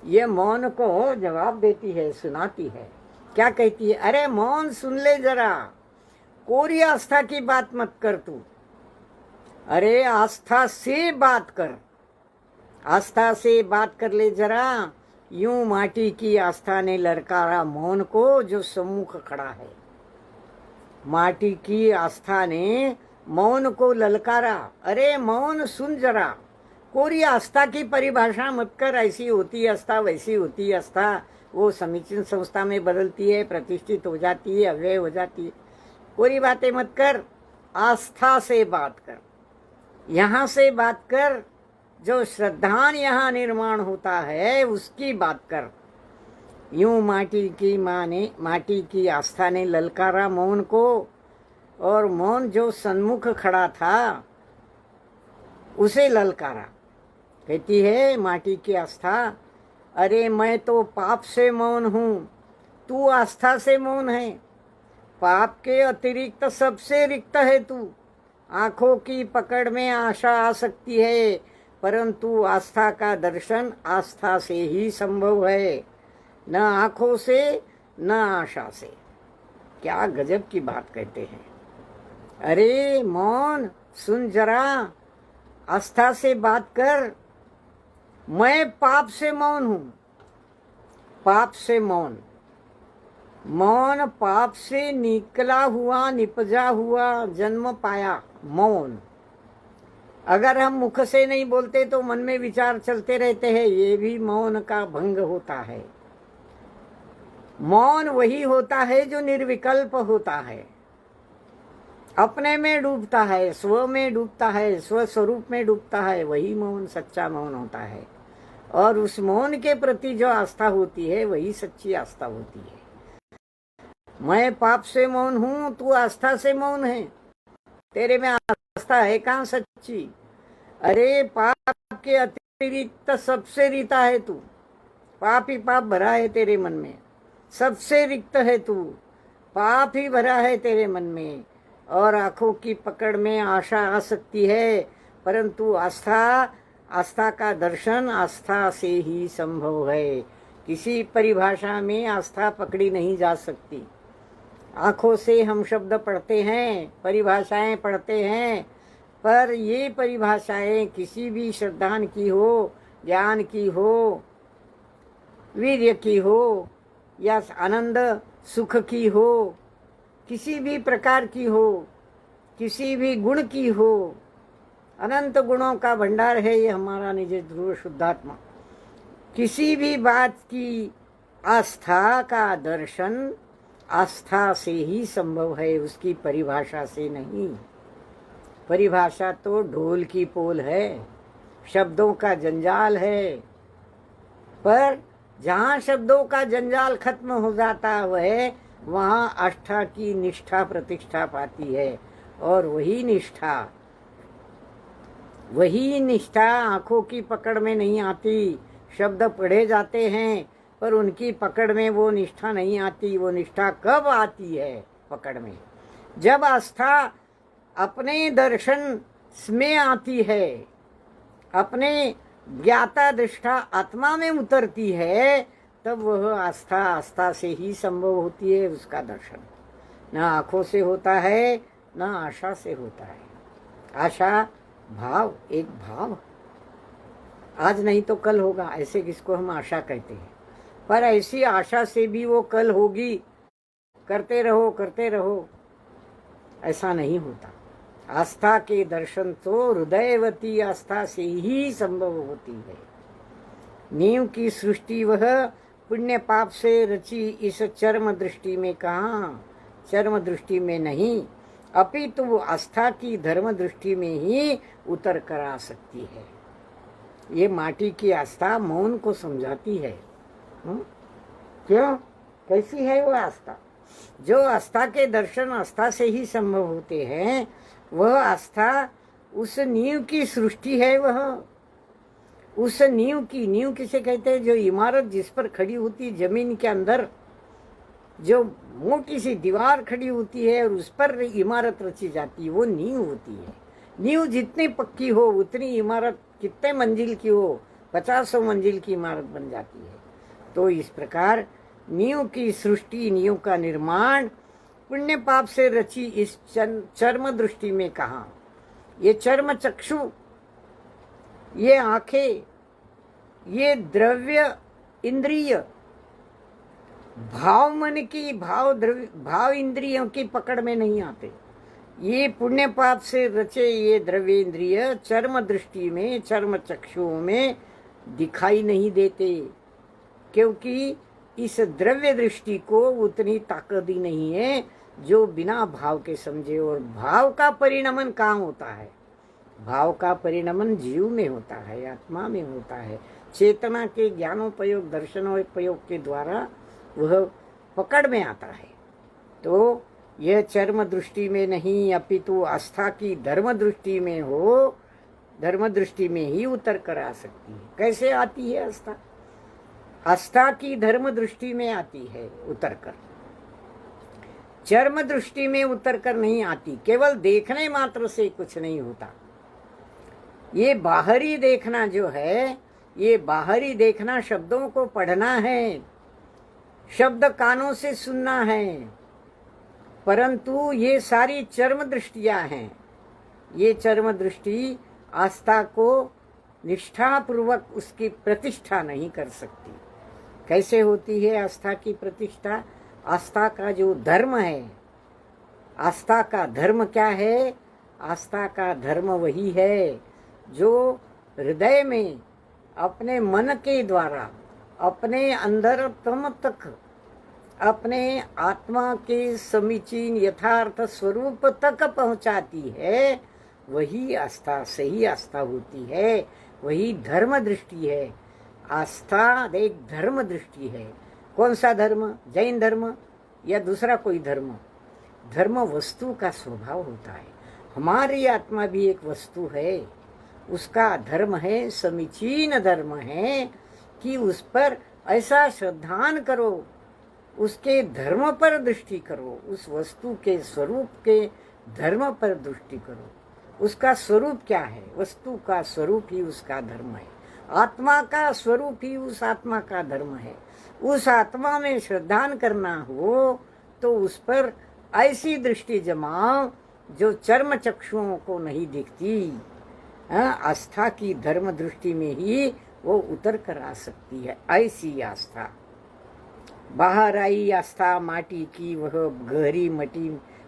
ये मौन को जवाब देती है, सुनाती है। क्या कहती है? अरे मौन सुन ले जरा, कोरी आस्था की बात मत कर तू, अरे आस्था से बात कर, आस्था से बात कर ले जरा। यूं माटी की आस्था ने ललकारा मौन को जो सम्मुख खड़ा है। माटी की आस्था ने मौन को ललकारा। अरे मौन सुन जरा। कोरी आस्था की परिभाषा मत कर, ऐसी होती आस्था वैसी होती आस्था, वो समीचीन संस्था में बदलती है, प्रतिष्ठित हो जाती है, अव्यय हो जाती है। कोरी बातें मत कर, आस्था से बात कर, यहाँ से बात कर। जो श्रद्धान यहाँ निर्माण होता है उसकी बात कर। यूं माटी की माँ ने, माटी की आस्था ने ललकारा मौन को, और मौन जो सन्मुख खड़ा था उसे ललकारा। कहती है माटी की आस्था, अरे मैं तो पाप से मौन हूँ, तू आस्था से मौन है। पाप के अतिरिक्त सबसे रिक्त है तू। आंखों की पकड़ में आशा आ सकती है, परंतु आस्था का दर्शन आस्था से ही संभव है, न आंखों से न आशा से। क्या गजब की बात कहते हैं। अरे मौन सुन जरा, आस्था से बात कर। मैं पाप से मौन हूं, पाप से मौन। मौन पाप से निकला हुआ, निपजा हुआ, जन्म पाया मौन। अगर हम मुख से नहीं बोलते तो मन में विचार चलते रहते हैं, ये भी मौन का भंग होता है। मौन वही होता है जो निर्विकल्प होता है, अपने में डूबता है, स्व में डूबता है, स्व स्वरूप में डूबता है, वही मौन सच्चा मौन होता है। और उस मौन के प्रति जो आस्था होती है वही सच्ची आस्था होती है। मैं पाप से मौन हूं, तू आस्था से मौन है। तेरे में आस्था है कहाँ सच्ची? अरे पाप के अतिरिक्त सबसे रिता है तू। पाप ही पाप भरा है तेरे मन में, सबसे रिक्त है तू। पाप ही भरा है तेरे मन में, और आंखों की पकड़ में आशा आ सकती है, परंतु आस्था का दर्शन आस्था से ही संभव है। किसी परिभाषा में आस्था पकड़ी नहीं जा सकती। आंखों से हम शब्द पढ़ते हैं, परिभाषाएं पढ़ते हैं, पर ये परिभाषाएं किसी भी श्रद्धान की हो, ज्ञान की हो, वीर्य की हो, या आनंद सुख की हो, किसी भी प्रकार की हो, किसी भी गुण की हो, अनंत गुणों का भंडार है ये हमारा निज ध्रुव शुद्धात्मा। किसी भी बात की आस्था का दर्शन आस्था से ही संभव है, उसकी परिभाषा से नहीं। परिभाषा तो ढोल की पोल है, शब्दों का जंजाल है, पर जहाँ शब्दों का जंजाल खत्म हो जाता है वहाँ आस्था की निष्ठा प्रतिष्ठा पाती है। और वही निष्ठा आंखों की पकड़ में नहीं आती। शब्द पढ़े जाते हैं पर उनकी पकड़ में वो निष्ठा नहीं आती। वो निष्ठा कब आती है पकड़ में? जब आस्था अपने दर्शन में आती है, अपने ज्ञाता दृष्टा आत्मा में उतरती है, तब वह आस्था से ही संभव होती है। उसका दर्शन न आंखों से होता है न आशा से होता है। आशा भाव, एक भाव, आज नहीं तो कल होगा, ऐसे किसको हम आशा कहते हैं। पर ऐसी आशा से भी वो कल होगी, करते रहो, ऐसा नहीं होता। आस्था के दर्शन तो हृदयवती आस्था से ही संभव होती है। नींव की सृष्टि वह पुण्य पाप से रची इस चर्म दृष्टि में कहाँ, चर्म दृष्टि में नहीं, अपितु आस्था की धर्म दृष्टि में ही उतर कर आ सकती है। ये माटी की आस्था मौन को समझाती है। क्यों? कैसी है वो आस्था? जो आस्था के दर्शन आस्था से ही संभव होते हैं, वह आस्था उस नींव की सृष्टि है। वह उस नींव किसे कहते हैं? जो इमारत जिस पर खड़ी होती, जमीन के अंदर जो मोटी सी दीवार खड़ी होती है और उस पर इमारत रची जाती है, वो नींव होती है। नींव जितनी पक्की हो उतनी इमारत कितने मंजिल की हो, 50 मंजिल की इमारत बन जाती है। तो इस प्रकार नींव की सृष्टि, नींव का निर्माण पुण्य पाप से रची इस चर्म दृष्टि में कहाँ, ये चर्म चक्षु, ये आंखें, ये द्रव्य इंद्रिय भाव मन की भाव इंद्रियों की पकड़ में नहीं आते। ये पुण्य पाप से रचे ये द्रव्य इंद्रिय चर्म दृष्टि में, चर्म चक्षुओं में दिखाई नहीं देते, क्योंकि इस द्रव्य दृष्टि को उतनी ताकत ही नहीं है जो बिना भाव के समझे। और भाव का परिणमन कहाँ होता है? भाव का परिणमन जीव में होता है, आत्मा में होता है। चेतना के ज्ञानोपयोग दर्शनोपयोग के द्वारा वह पकड़ में आता है। तो यह चर्म दृष्टि में नहीं, अपितु आस्था की धर्म दृष्टि में हो, धर्म दृष्टि में ही उतर कर आ सकती है। कैसे आती है आस्था? आस्था की धर्म दृष्टि में आती है उतर कर, चर्म दृष्टि में उतर कर नहीं आती। केवल देखने मात्र से कुछ नहीं होता। ये बाहरी देखना जो है, ये बाहरी देखना शब्दों को पढ़ना है, शब्द कानों से सुनना है, परंतु ये सारी चर्म दृष्टियां हैं। ये चर्म दृष्टि आस्था को निष्ठापूर्वक उसकी प्रतिष्ठा नहीं कर सकती। कैसे होती है आस्था की प्रतिष्ठा? आस्था का जो धर्म है, आस्था का धर्म क्या है? आस्था का धर्म वही है जो हृदय में अपने मन के द्वारा अपने अंतरतम तक, अपने आत्मा के समीचीन यथार्थ स्वरूप तक पहुंचाती है। वही आस्था सही आस्था होती है, वही धर्म दृष्टि है। आस्था एक धर्म दृष्टि है। कौन सा धर्म? जैन धर्म या दूसरा कोई धर्म? धर्म वस्तु का स्वभाव होता है। हमारी आत्मा भी एक वस्तु है, उसका धर्म है, समीचीन धर्म है कि उस पर ऐसा श्रद्धान करो, उसके धर्म पर दृष्टि करो, उस वस्तु के स्वरूप के धर्म पर दृष्टि करो। उसका स्वरूप क्या है? वस्तु का स्वरूप ही उसका धर्म है, आत्मा का स्वरूप ही उस आत्मा का धर्म है। उस आत्मा में श्रद्धान करना हो तो उस पर ऐसी दृष्टि जमाओ जो चर्म चक्षुओं को नहीं दिखती। आस्था की धर्म दृष्टि में ही वो उतर कर आ सकती है। ऐसी आस्था, बाहर आई आस्था माटी की, वह गहरी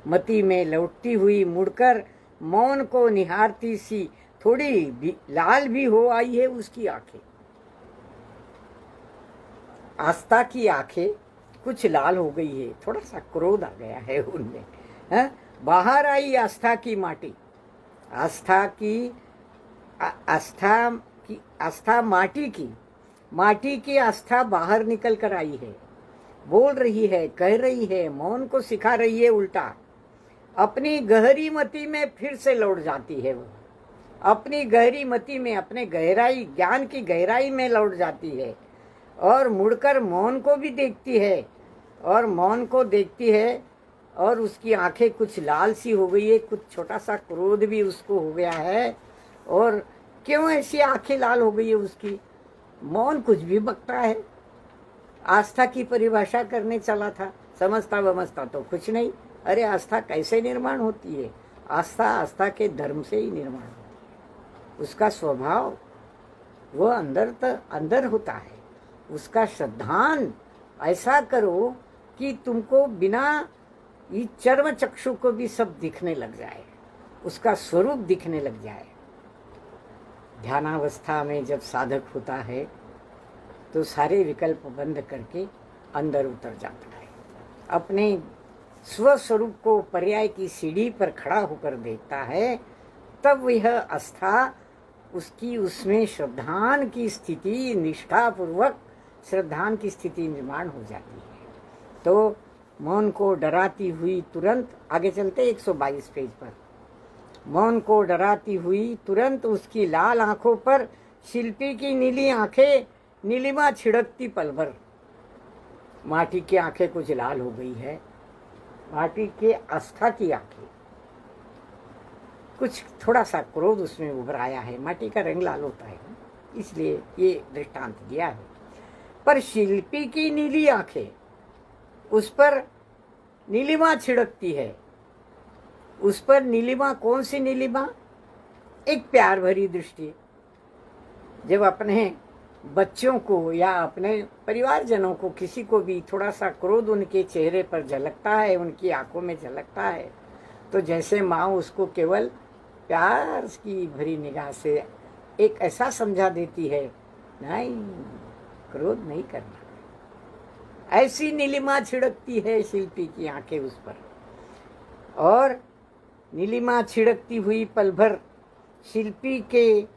मती में लौटती हुई मुड़कर मौन को निहारती सी, थोड़ी भी लाल भी हो आई है उसकी आंखें। आस्था की आंखें कुछ लाल हो गई है, थोड़ा सा क्रोध आ गया है उनमें। बाहर आई आस्था की माटी, आस्था माटी की आस्था बाहर निकल कर आई है, बोल रही है, कह रही है, मौन को सिखा रही है। उल्टा अपनी गहरी मति में फिर से लौट जाती है। वो अपनी गहरी मति में, अपने गहराई ज्ञान की गहराई में लौट जाती है और मुड़कर मौन को भी देखती है, और मौन को देखती है और उसकी आंखें कुछ लाल सी हो गई है, कुछ छोटा सा क्रोध भी उसको हो गया है। और क्यों ऐसी आंखें लाल हो गई है उसकी? मौन कुछ भी बकता है। आस्था की परिभाषा करने चला था, समझता वमझता तो कुछ नहीं। अरे आस्था कैसे निर्माण होती है? आस्था के धर्म से ही निर्माण होती है। उसका स्वभाव वो अंदर होता है। उसका श्रद्धान ऐसा करो कि तुमको बिना इस चर्म चक्षु को भी सब दिखने लग जाए, उसका स्वरूप दिखने लग जाए। ध्यानावस्था में जब साधक होता है तो सारे विकल्प बंद करके अंदर उतर जाता है, अपने स्वस्वरूप को पर्याय की सीढ़ी पर खड़ा होकर देखता है। तब यह आस्था उसकी, उसमें श्रद्धान की स्थिति, निष्ठापूर्वक श्रद्धान की स्थिति निर्माण हो जाती है। तो मौन को डराती हुई तुरंत, आगे चलते 122 पेज पर, मौन को डराती हुई तुरंत उसकी लाल आंखों पर शिल्पी की नीली आंखें नीलिमा छिड़कती पल भर। माटी की आंखें कुछ लाल हो गई है, माटी के आस्था की आंखें, कुछ थोड़ा सा क्रोध उसमें उभर आया है। माटी का रंग लाल होता है, इसलिए ये दृष्टांत दिया है। पर शिल्पी की नीली आंखें, उस पर नीलिमा छिड़कती है। उस पर नीलिमा, कौन सी नीलिमा? एक प्यार भरी दृष्टि। जब अपने बच्चों को या अपने परिवारजनों को, किसी को भी थोड़ा सा क्रोध उनके चेहरे पर झलकता है, उनकी आंखों में झलकता है, तो जैसे माँ उसको केवल प्यार की भरी निगाह से एक ऐसा समझा देती है, नहीं, क्रोध नहीं करना। ऐसी नीलिमा छिड़कती है शिल्पी की आंखें उस पर, और नीलिमा छिड़कती हुई पल भर शिल्पी के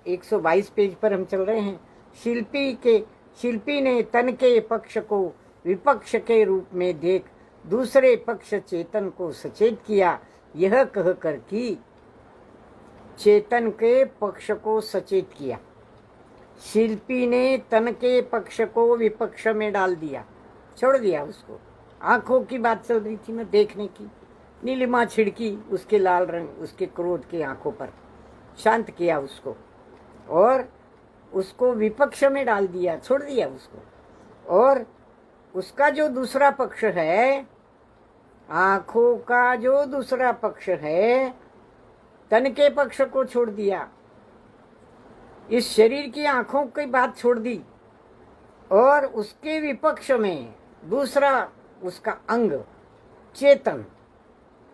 122 पेज पर हम चल रहे हैं। शिल्पी ने तन के पक्ष को विपक्ष के रूप में देख दूसरे पक्ष चेतन को सचेत किया, यह कहकर कि चेतन के पक्ष को सचेत किया। शिल्पी ने तन के पक्ष को विपक्ष में डाल दिया, छोड़ दिया उसको। आंखों की बात चल रही थी ना, देखने की। नीलिमा छिड़की उसके लाल रंग, उसके क्रोध के आंखों पर, शांत किया उसको और उसको विपक्ष में डाल दिया, छोड़ दिया उसको। और उसका जो दूसरा पक्ष है, आंखों का जो दूसरा पक्ष है, तन के पक्ष को छोड़ दिया। इस शरीर की आंखों की बात छोड़ दी और उसके विपक्ष में दूसरा उसका अंग चेतन,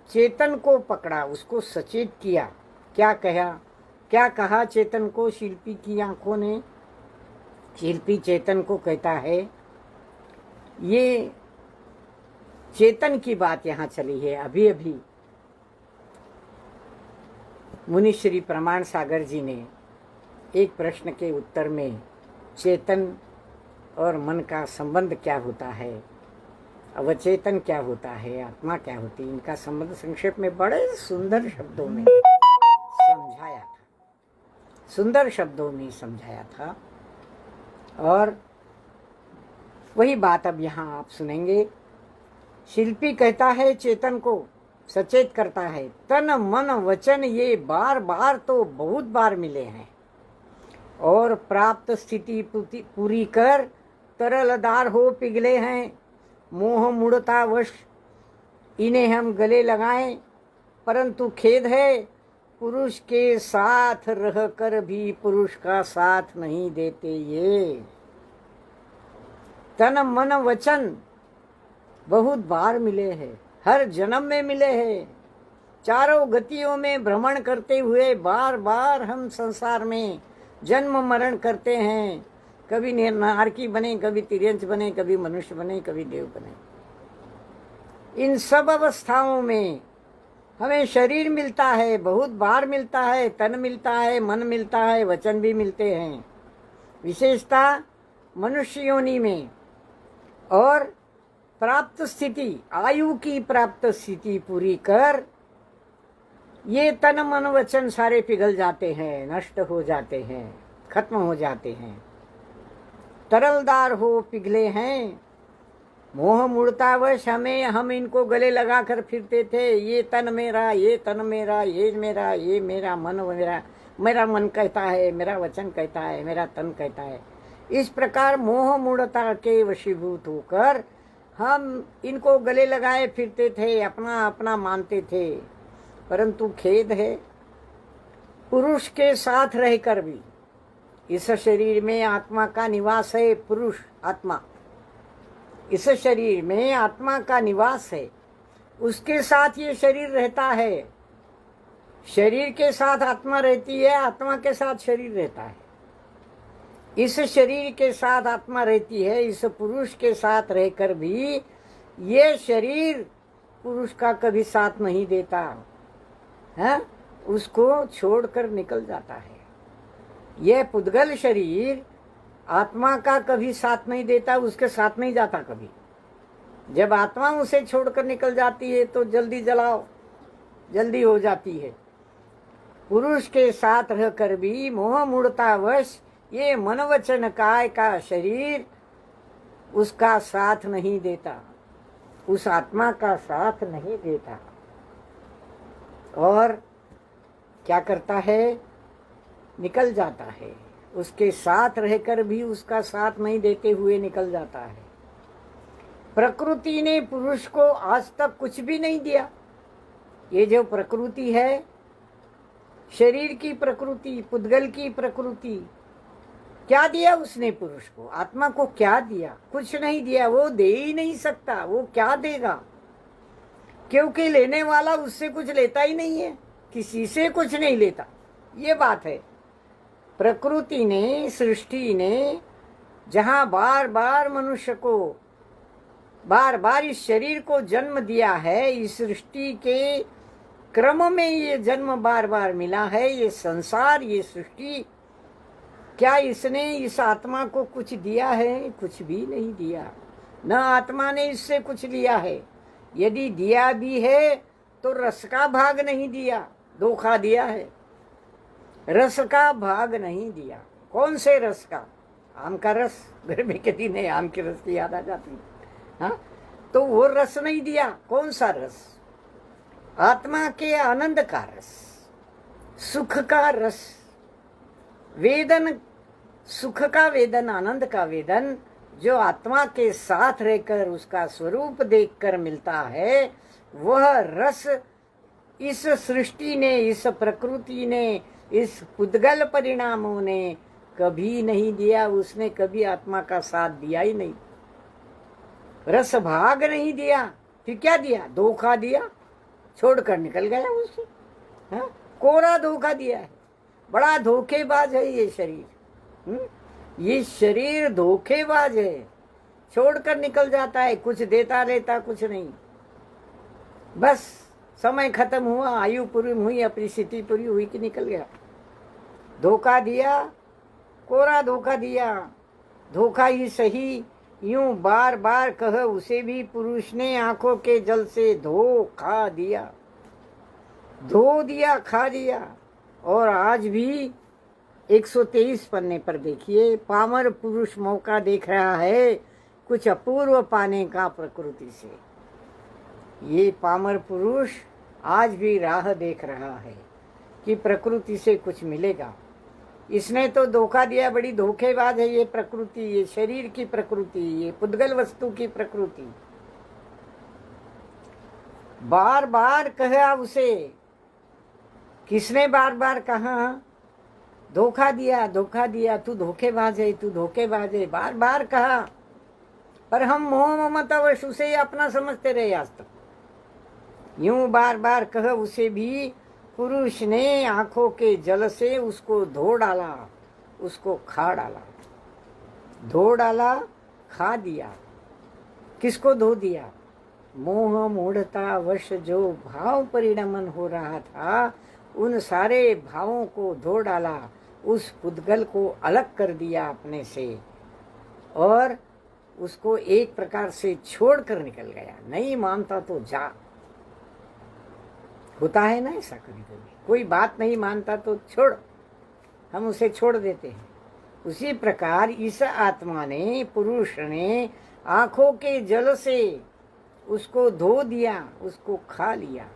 चेतन को पकड़ा, उसको सचेत किया। क्या कहा चेतन को शिल्पी की आंखों ने? शिल्पी चेतन को कहता है, ये चेतन की बात यहाँ चली है। अभी अभी मुनि श्री प्रमाण सागर जी ने एक प्रश्न के उत्तर में चेतन और मन का संबंध क्या होता है, अवचेतन क्या होता है, आत्मा क्या होती है, इनका संबंध संक्षेप में बड़े सुंदर शब्दों में समझाया था, सुंदर शब्दों में समझाया था। और वही बात अब यहाँ आप सुनेंगे। शिल्पी कहता है, चेतन को सचेत करता है, तन मन वचन ये बार बार तो बहुत बार मिले हैं और प्राप्त स्थिति पूरी कर तरलदार हो पिघले हैं। मोह मुड़ता वश इन्हें हम गले लगाएं, परंतु खेद है पुरुष के साथ रहकर भी पुरुष का साथ नहीं देते ये। तन मन वचन बहुत बार मिले हैं, हर जन्म में मिले हैं। चारों गतियों में भ्रमण करते हुए बार बार हम संसार में जन्म मरण करते हैं। कभी नारकी बने, कभी तिर्यंच बने, कभी मनुष्य बने, कभी देव बने। इन सब अवस्थाओं में हमें शरीर मिलता है, बहुत बार मिलता है, तन मिलता है, मन मिलता है, वचन भी मिलते हैं। विशेषता मनुष्य योनि में। और प्राप्त स्थिति, आयु की प्राप्त स्थिति पूरी कर ये तन मन वचन सारे पिघल जाते हैं, नष्ट हो जाते हैं, खत्म हो जाते हैं, तरलदार हो पिघले हैं। मोह मूर्तावश हम इनको गले लगा कर फिरते थे, ये तन मेरा, ये तन मेरा, ये मेरा, ये मेरा मन, मेरा मन कहता है, मेरा वचन कहता है, मेरा तन कहता है। इस प्रकार मोह मूढ़ता के वशीभूत होकर हम इनको गले लगाए फिरते थे, अपना अपना मानते थे। परंतु खेद है, पुरुष के साथ रहकर भी इस शरीर में आत्मा का निवास है। पुरुष आत्मा इस शरीर में आत्मा का निवास है, उसके साथ ये शरीर रहता है। शरीर के साथ आत्मा रहती है, आत्मा के साथ शरीर रहता है। इस शरीर के साथ आत्मा रहती है, इस पुरुष के साथ रहकर भी ये शरीर पुरुष का कभी साथ नहीं देता है, उसको छोड़कर निकल जाता है। यह पुद्गल शरीर आत्मा का कभी साथ नहीं देता, उसके साथ नहीं जाता कभी। जब आत्मा उसे छोड़कर निकल जाती है तो जल्दी जलाओ, जल्दी हो जाती है। पुरुष के साथ रहकर भी मोह मूढ़तावश ये मन वचन काय का शरीर उसका साथ नहीं देता, उस आत्मा का साथ नहीं देता। और क्या करता है? निकल जाता है। उसके साथ रहकर भी उसका साथ नहीं देते हुए निकल जाता है। प्रकृति ने पुरुष को आज तक कुछ भी नहीं दिया। ये जो प्रकृति है, शरीर की प्रकृति, पुद्गल की प्रकृति, क्या दिया उसने पुरुष को? आत्मा को क्या दिया? कुछ नहीं दिया। वो दे ही नहीं सकता। वो क्या देगा? क्योंकि लेने वाला उससे कुछ लेता ही नहीं है, किसी से कुछ नहीं लेता। ये बात है। प्रकृति ने, सृष्टि ने जहां बार बार मनुष्य को, बार बार इस शरीर को जन्म दिया है, इस सृष्टि के क्रम में ये जन्म बार बार मिला है, ये संसार, ये सृष्टि, क्या इसने इस आत्मा को कुछ दिया है? कुछ भी नहीं दिया। न आत्मा ने इससे कुछ लिया है। यदि दिया भी है तो रस का भाग नहीं दिया, धोखा दिया है। रस का भाग नहीं दिया। कौन से रस का? आम का रस, गर्मी के दिन है, आम के रस की याद आ जाती है। हाँ, तो वो रस नहीं दिया। कौन सा रस? आत्मा के आनंद का रस, सुख का रस, वेदन, सुख का वेदन, आनंद का वेदन, जो आत्मा के साथ रहकर उसका स्वरूप देखकर मिलता है, वह रस इस सृष्टि ने, इस प्रकृति ने, इस पुद्गल परिणामों ने कभी नहीं दिया। उसने कभी आत्मा का साथ दिया ही नहीं, रस भाग नहीं दिया। फिर क्या दिया? धोखा दिया, छोड़कर निकल गया उसे। हाँ, कोरा धोखा दिया है। बड़ा धोखेबाज है ये शरीर। ये शरीर धोखेबाज है, छोड़कर निकल जाता है, कुछ देता लेता कुछ नहीं। बस समय खत्म हुआ, आयु पूरी हुई, अपनी स्थिति पूरी हुई कि निकल गया। धोखा दिया, कोरा धोखा दिया। धोखा ही सही, यूं बार बार कह उसे भी पुरुष ने आंखों के जल से धोखा दिया, धो दिया, खा दिया। और आज भी 123 पन्ने पर देखिए, पामर पुरुष मौका देख रहा है कुछ अपूर्व पाने का प्रकृति से। ये पामर पुरुष आज भी राह देख रहा है कि प्रकृति से कुछ मिलेगा। इसने तो धोखा दिया, बड़ी धोखेबाज है ये प्रकृति, ये शरीर की प्रकृति, ये पुद्गल वस्तु की प्रकृति। बार बार कहा उसे, किसने बार बार कहा? धोखा दिया, धोखा दिया, तू धोखेबाज है, तू धोखेबाज है, बार बार कहा। पर हम मोह ममतावश उसे अपना समझते रहे आज तक। यूं बार बार कह उसे भी पुरुष ने आंखों के जल से उसको धो डाला, उसको खा डाला। धो डाला, खा दिया। किसको धो दिया? मोह मूढ़ता वश जो भाव परिणमन हो रहा था, उन सारे भावों को धो डाला, उस पुद्गल को अलग कर दिया अपने से और उसको एक प्रकार से छोड़कर निकल गया। नहीं मानता तो जा। होता है ना ऐसा कभी कभी, कोई बात नहीं मानता तो छोड़, हम उसे छोड़ देते हैं। उसी प्रकार इस आत्मा ने, पुरुष ने आंखों के जल से उसको धो दिया, उसको खा लिया।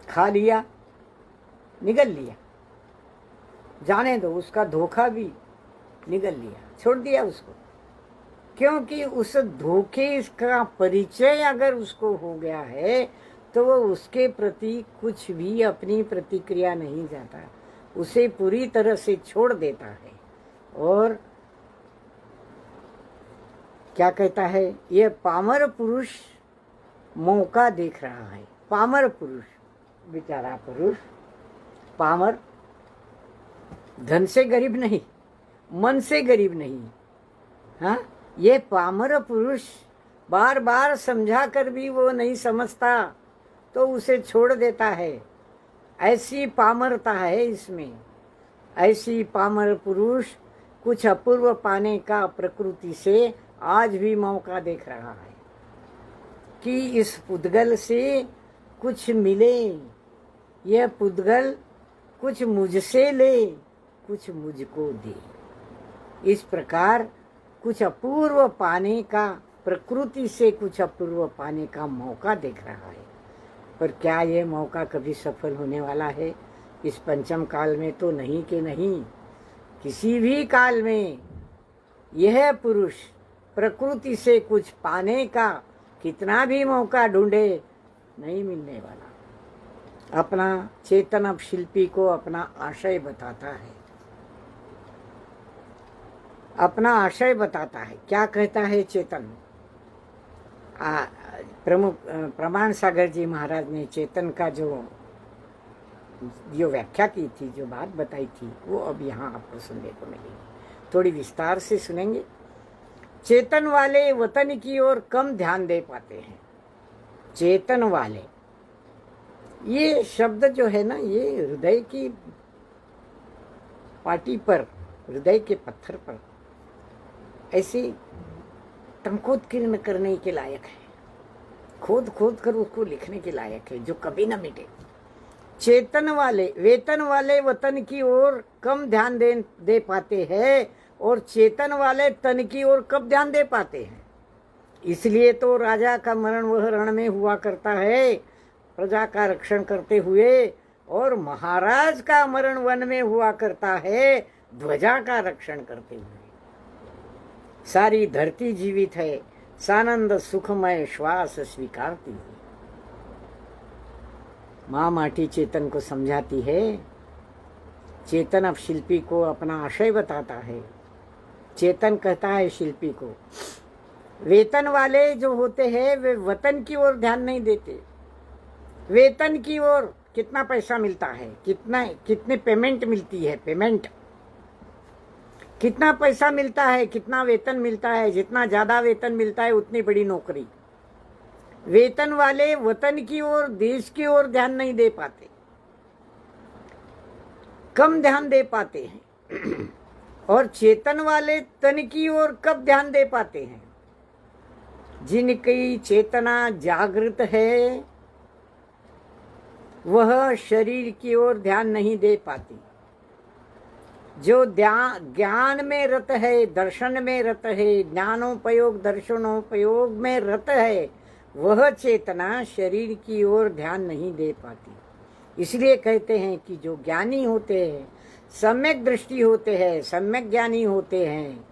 खा लिया, निगल लिया, जाने दो, उसका धोखा भी निगल लिया, छोड़ दिया उसको। क्योंकि उस धोखे का परिचय अगर उसको हो गया है तो वो उसके प्रति कुछ भी अपनी प्रतिक्रिया नहीं जाता, उसे पूरी तरह से छोड़ देता है। और क्या कहता है? ये पामर पुरुष मौका देख रहा है। पामर पुरुष, बेचारा पुरुष पामर, धन से गरीब नहीं, मन से गरीब नहीं। हाँ, ये पामर पुरुष बार बार समझा कर भी वो नहीं समझता तो उसे छोड़ देता है। ऐसी पामरता है इसमें। ऐसी पामर पुरुष कुछ अपूर्व पाने का प्रकृति से आज भी मौका देख रहा है कि इस पुद्गल से कुछ मिले, यह पुद्गल कुछ मुझसे ले, कुछ मुझको दे। इस प्रकार कुछ अपूर्व पाने का, प्रकृति से कुछ अपूर्व पाने का मौका देख रहा है। पर क्या ये मौका कभी सफल होने वाला है? इस पंचम काल में तो नहीं कि नहीं, किसी भी काल में यह पुरुष प्रकृति से कुछ पाने का कितना भी मौका ढूंढे, नहीं मिलने वाला। अपना चेतन अब शिल्पी को अपना आशय बताता है, अपना आशय बताता है। क्या कहता है चेतन? प्रमुख प्रमाण सागर जी महाराज ने चेतन का जो व्याख्या की थी, जो बात बताई थी, वो अब यहाँ आपको सुनने को मिलेगी। थोड़ी विस्तार से सुनेंगे। चेतन वाले वतन की ओर कम ध्यान दे पाते हैं। चेतन वाले, ये शब्द जो है ना, ये हृदय की पाटी पर, हृदय के पत्थर पर ऐसी टंकोत किरण करने के लायक है, खोद खोद कर उसको लिखने के लायक है, जो कभी न मिटे। चेतन वाले, वेतन वाले वतन की ओर कम ध्यान दे पाते हैं, और चेतन वाले तन की ओर कब ध्यान दे पाते हैं। इसलिए तो राजा का मरण वह रण में हुआ करता है, प्रजा का रक्षण करते हुए, और महाराज का मरण वन में हुआ करता है, ध्वजा का रक्षण करते हुए। सारी धरती जीवित है, सानंद सुखमय श्वास स्वीकारती हुई। माँ माटी चेतन को समझाती है। चेतन अब शिल्पी को अपना आशय बताता है। चेतन कहता है शिल्पी को, वेतन वाले जो होते हैं वे वतन की ओर ध्यान नहीं देते। वेतन की ओर कितना पैसा मिलता है, कितने पेमेंट मिलती है, पेमेंट कितना पैसा मिलता है, कितना वेतन मिलता है, जितना ज्यादा वेतन मिलता है उतनी बड़ी नौकरी। वेतन वाले वतन की ओर, देश की ओर ध्यान नहीं दे पाते, कम ध्यान दे पाते हैं। और चेतन वाले तन की ओर कब ध्यान दे पाते हैं? जिनकी चेतना जागृत है वह शरीर की ओर ध्यान नहीं दे पाती। जो ज्ञान में रत है, दर्शन में रत है, ज्ञानोपयोग दर्शनोपयोग में रत है, वह चेतना शरीर की ओर ध्यान नहीं दे पाती। इसलिए कहते हैं कि जो ज्ञानी होते हैं, सम्यक दृष्टि होते हैं, सम्यक ज्ञानी होते हैं,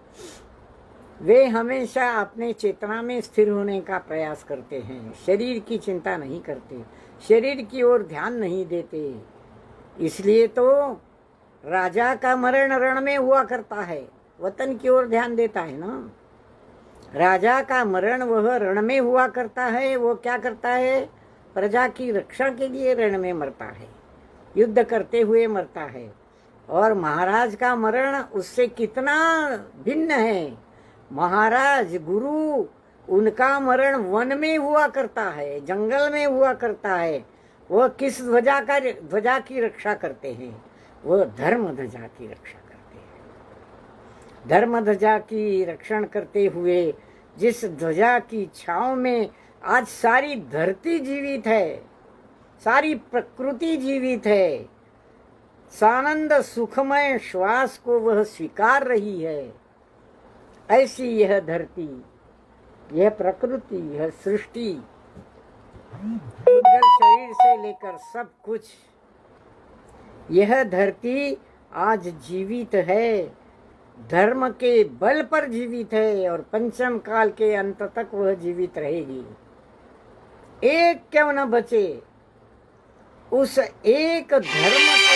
वे हमेशा अपने चेतना में स्थिर होने का प्रयास करते हैं, शरीर की चिंता नहीं करते, शरीर की ओर ध्यान नहीं देते। इसलिए तो राजा का मरण रण में हुआ करता है, वतन की ओर ध्यान देता है ना। राजा का मरण वह रण में हुआ करता है, वो क्या करता है? प्रजा की रक्षा के लिए रण में मरता है, युद्ध करते हुए मरता है। और महाराज का मरण उससे कितना भिन्न है। महाराज गुरु, उनका मरण वन में हुआ करता है, जंगल में हुआ करता है। वह किस ध्वजा की रक्षा करते हैं? वह धर्म ध्वजा की रक्षा करते हैं। धर्म ध्वजा की रक्षण करते हुए जिस ध्वजा की छांव में आज सारी धरती जीवित है, सारी प्रकृति जीवित है, सानंद सुखमय श्वास को वह स्वीकार रही है, ऐसी यह धरती, यह प्रकृति, यह सृष्टि, उद्गल शरीर से लेकर सब कुछ, यह धरती आज जीवित है, धर्म के बल पर जीवित है, और पंचम काल के अंत तक वह जीवित रहेगी। एक क्यों न बचे, उस एक धर्म को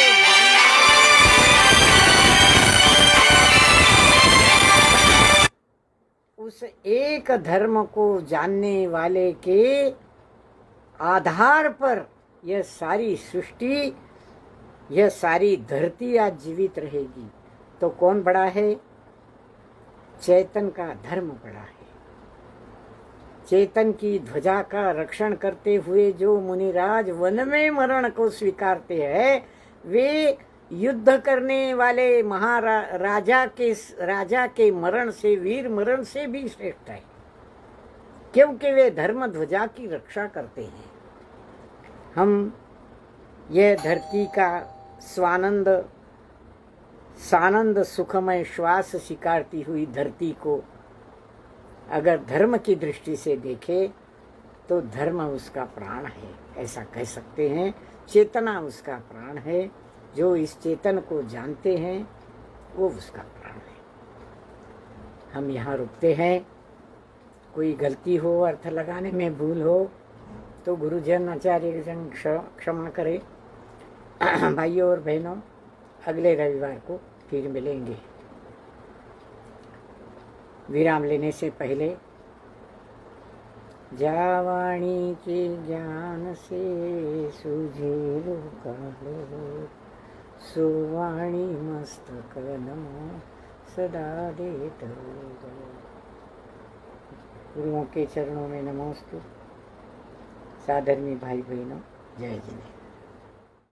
उस एक धर्म को जानने वाले के आधार पर यह सारी सृष्टि, यह सारी धरती आज जीवित रहेगी। तो कौन बड़ा है? चेतन का धर्म बड़ा है। चेतन की ध्वजा का रक्षण करते हुए जो मुनिराज वन में मरण को स्वीकारते हैं, वे युद्ध करने वाले राजा के मरण से, वीर मरण से भी श्रेष्ठ है, क्योंकि वे धर्म ध्वजा की रक्षा करते हैं। हम यह धरती का सानंद सुखमय श्वास स्वीकारती हुई धरती को अगर धर्म की दृष्टि से देखे तो धर्म उसका प्राण है, ऐसा कह सकते हैं। चेतना उसका प्राण है। जो इस चेतन को जानते हैं वो उसका प्राण है। हम यहाँ रुकते हैं। कोई गलती हो, अर्थ लगाने में भूल हो तो गुरुजन आचार्य जन क्षमा करें। भाइयों और बहनों, अगले रविवार को फिर मिलेंगे। विराम लेने से पहले जावाणी के ज्ञान से सूझे कालो, सुवाणी मस्तक नमो सदा देत रहो। गुरुओं के चरणों में नमोस्तु। साधर्मी भाई बहनों, जय जिनेंद्र।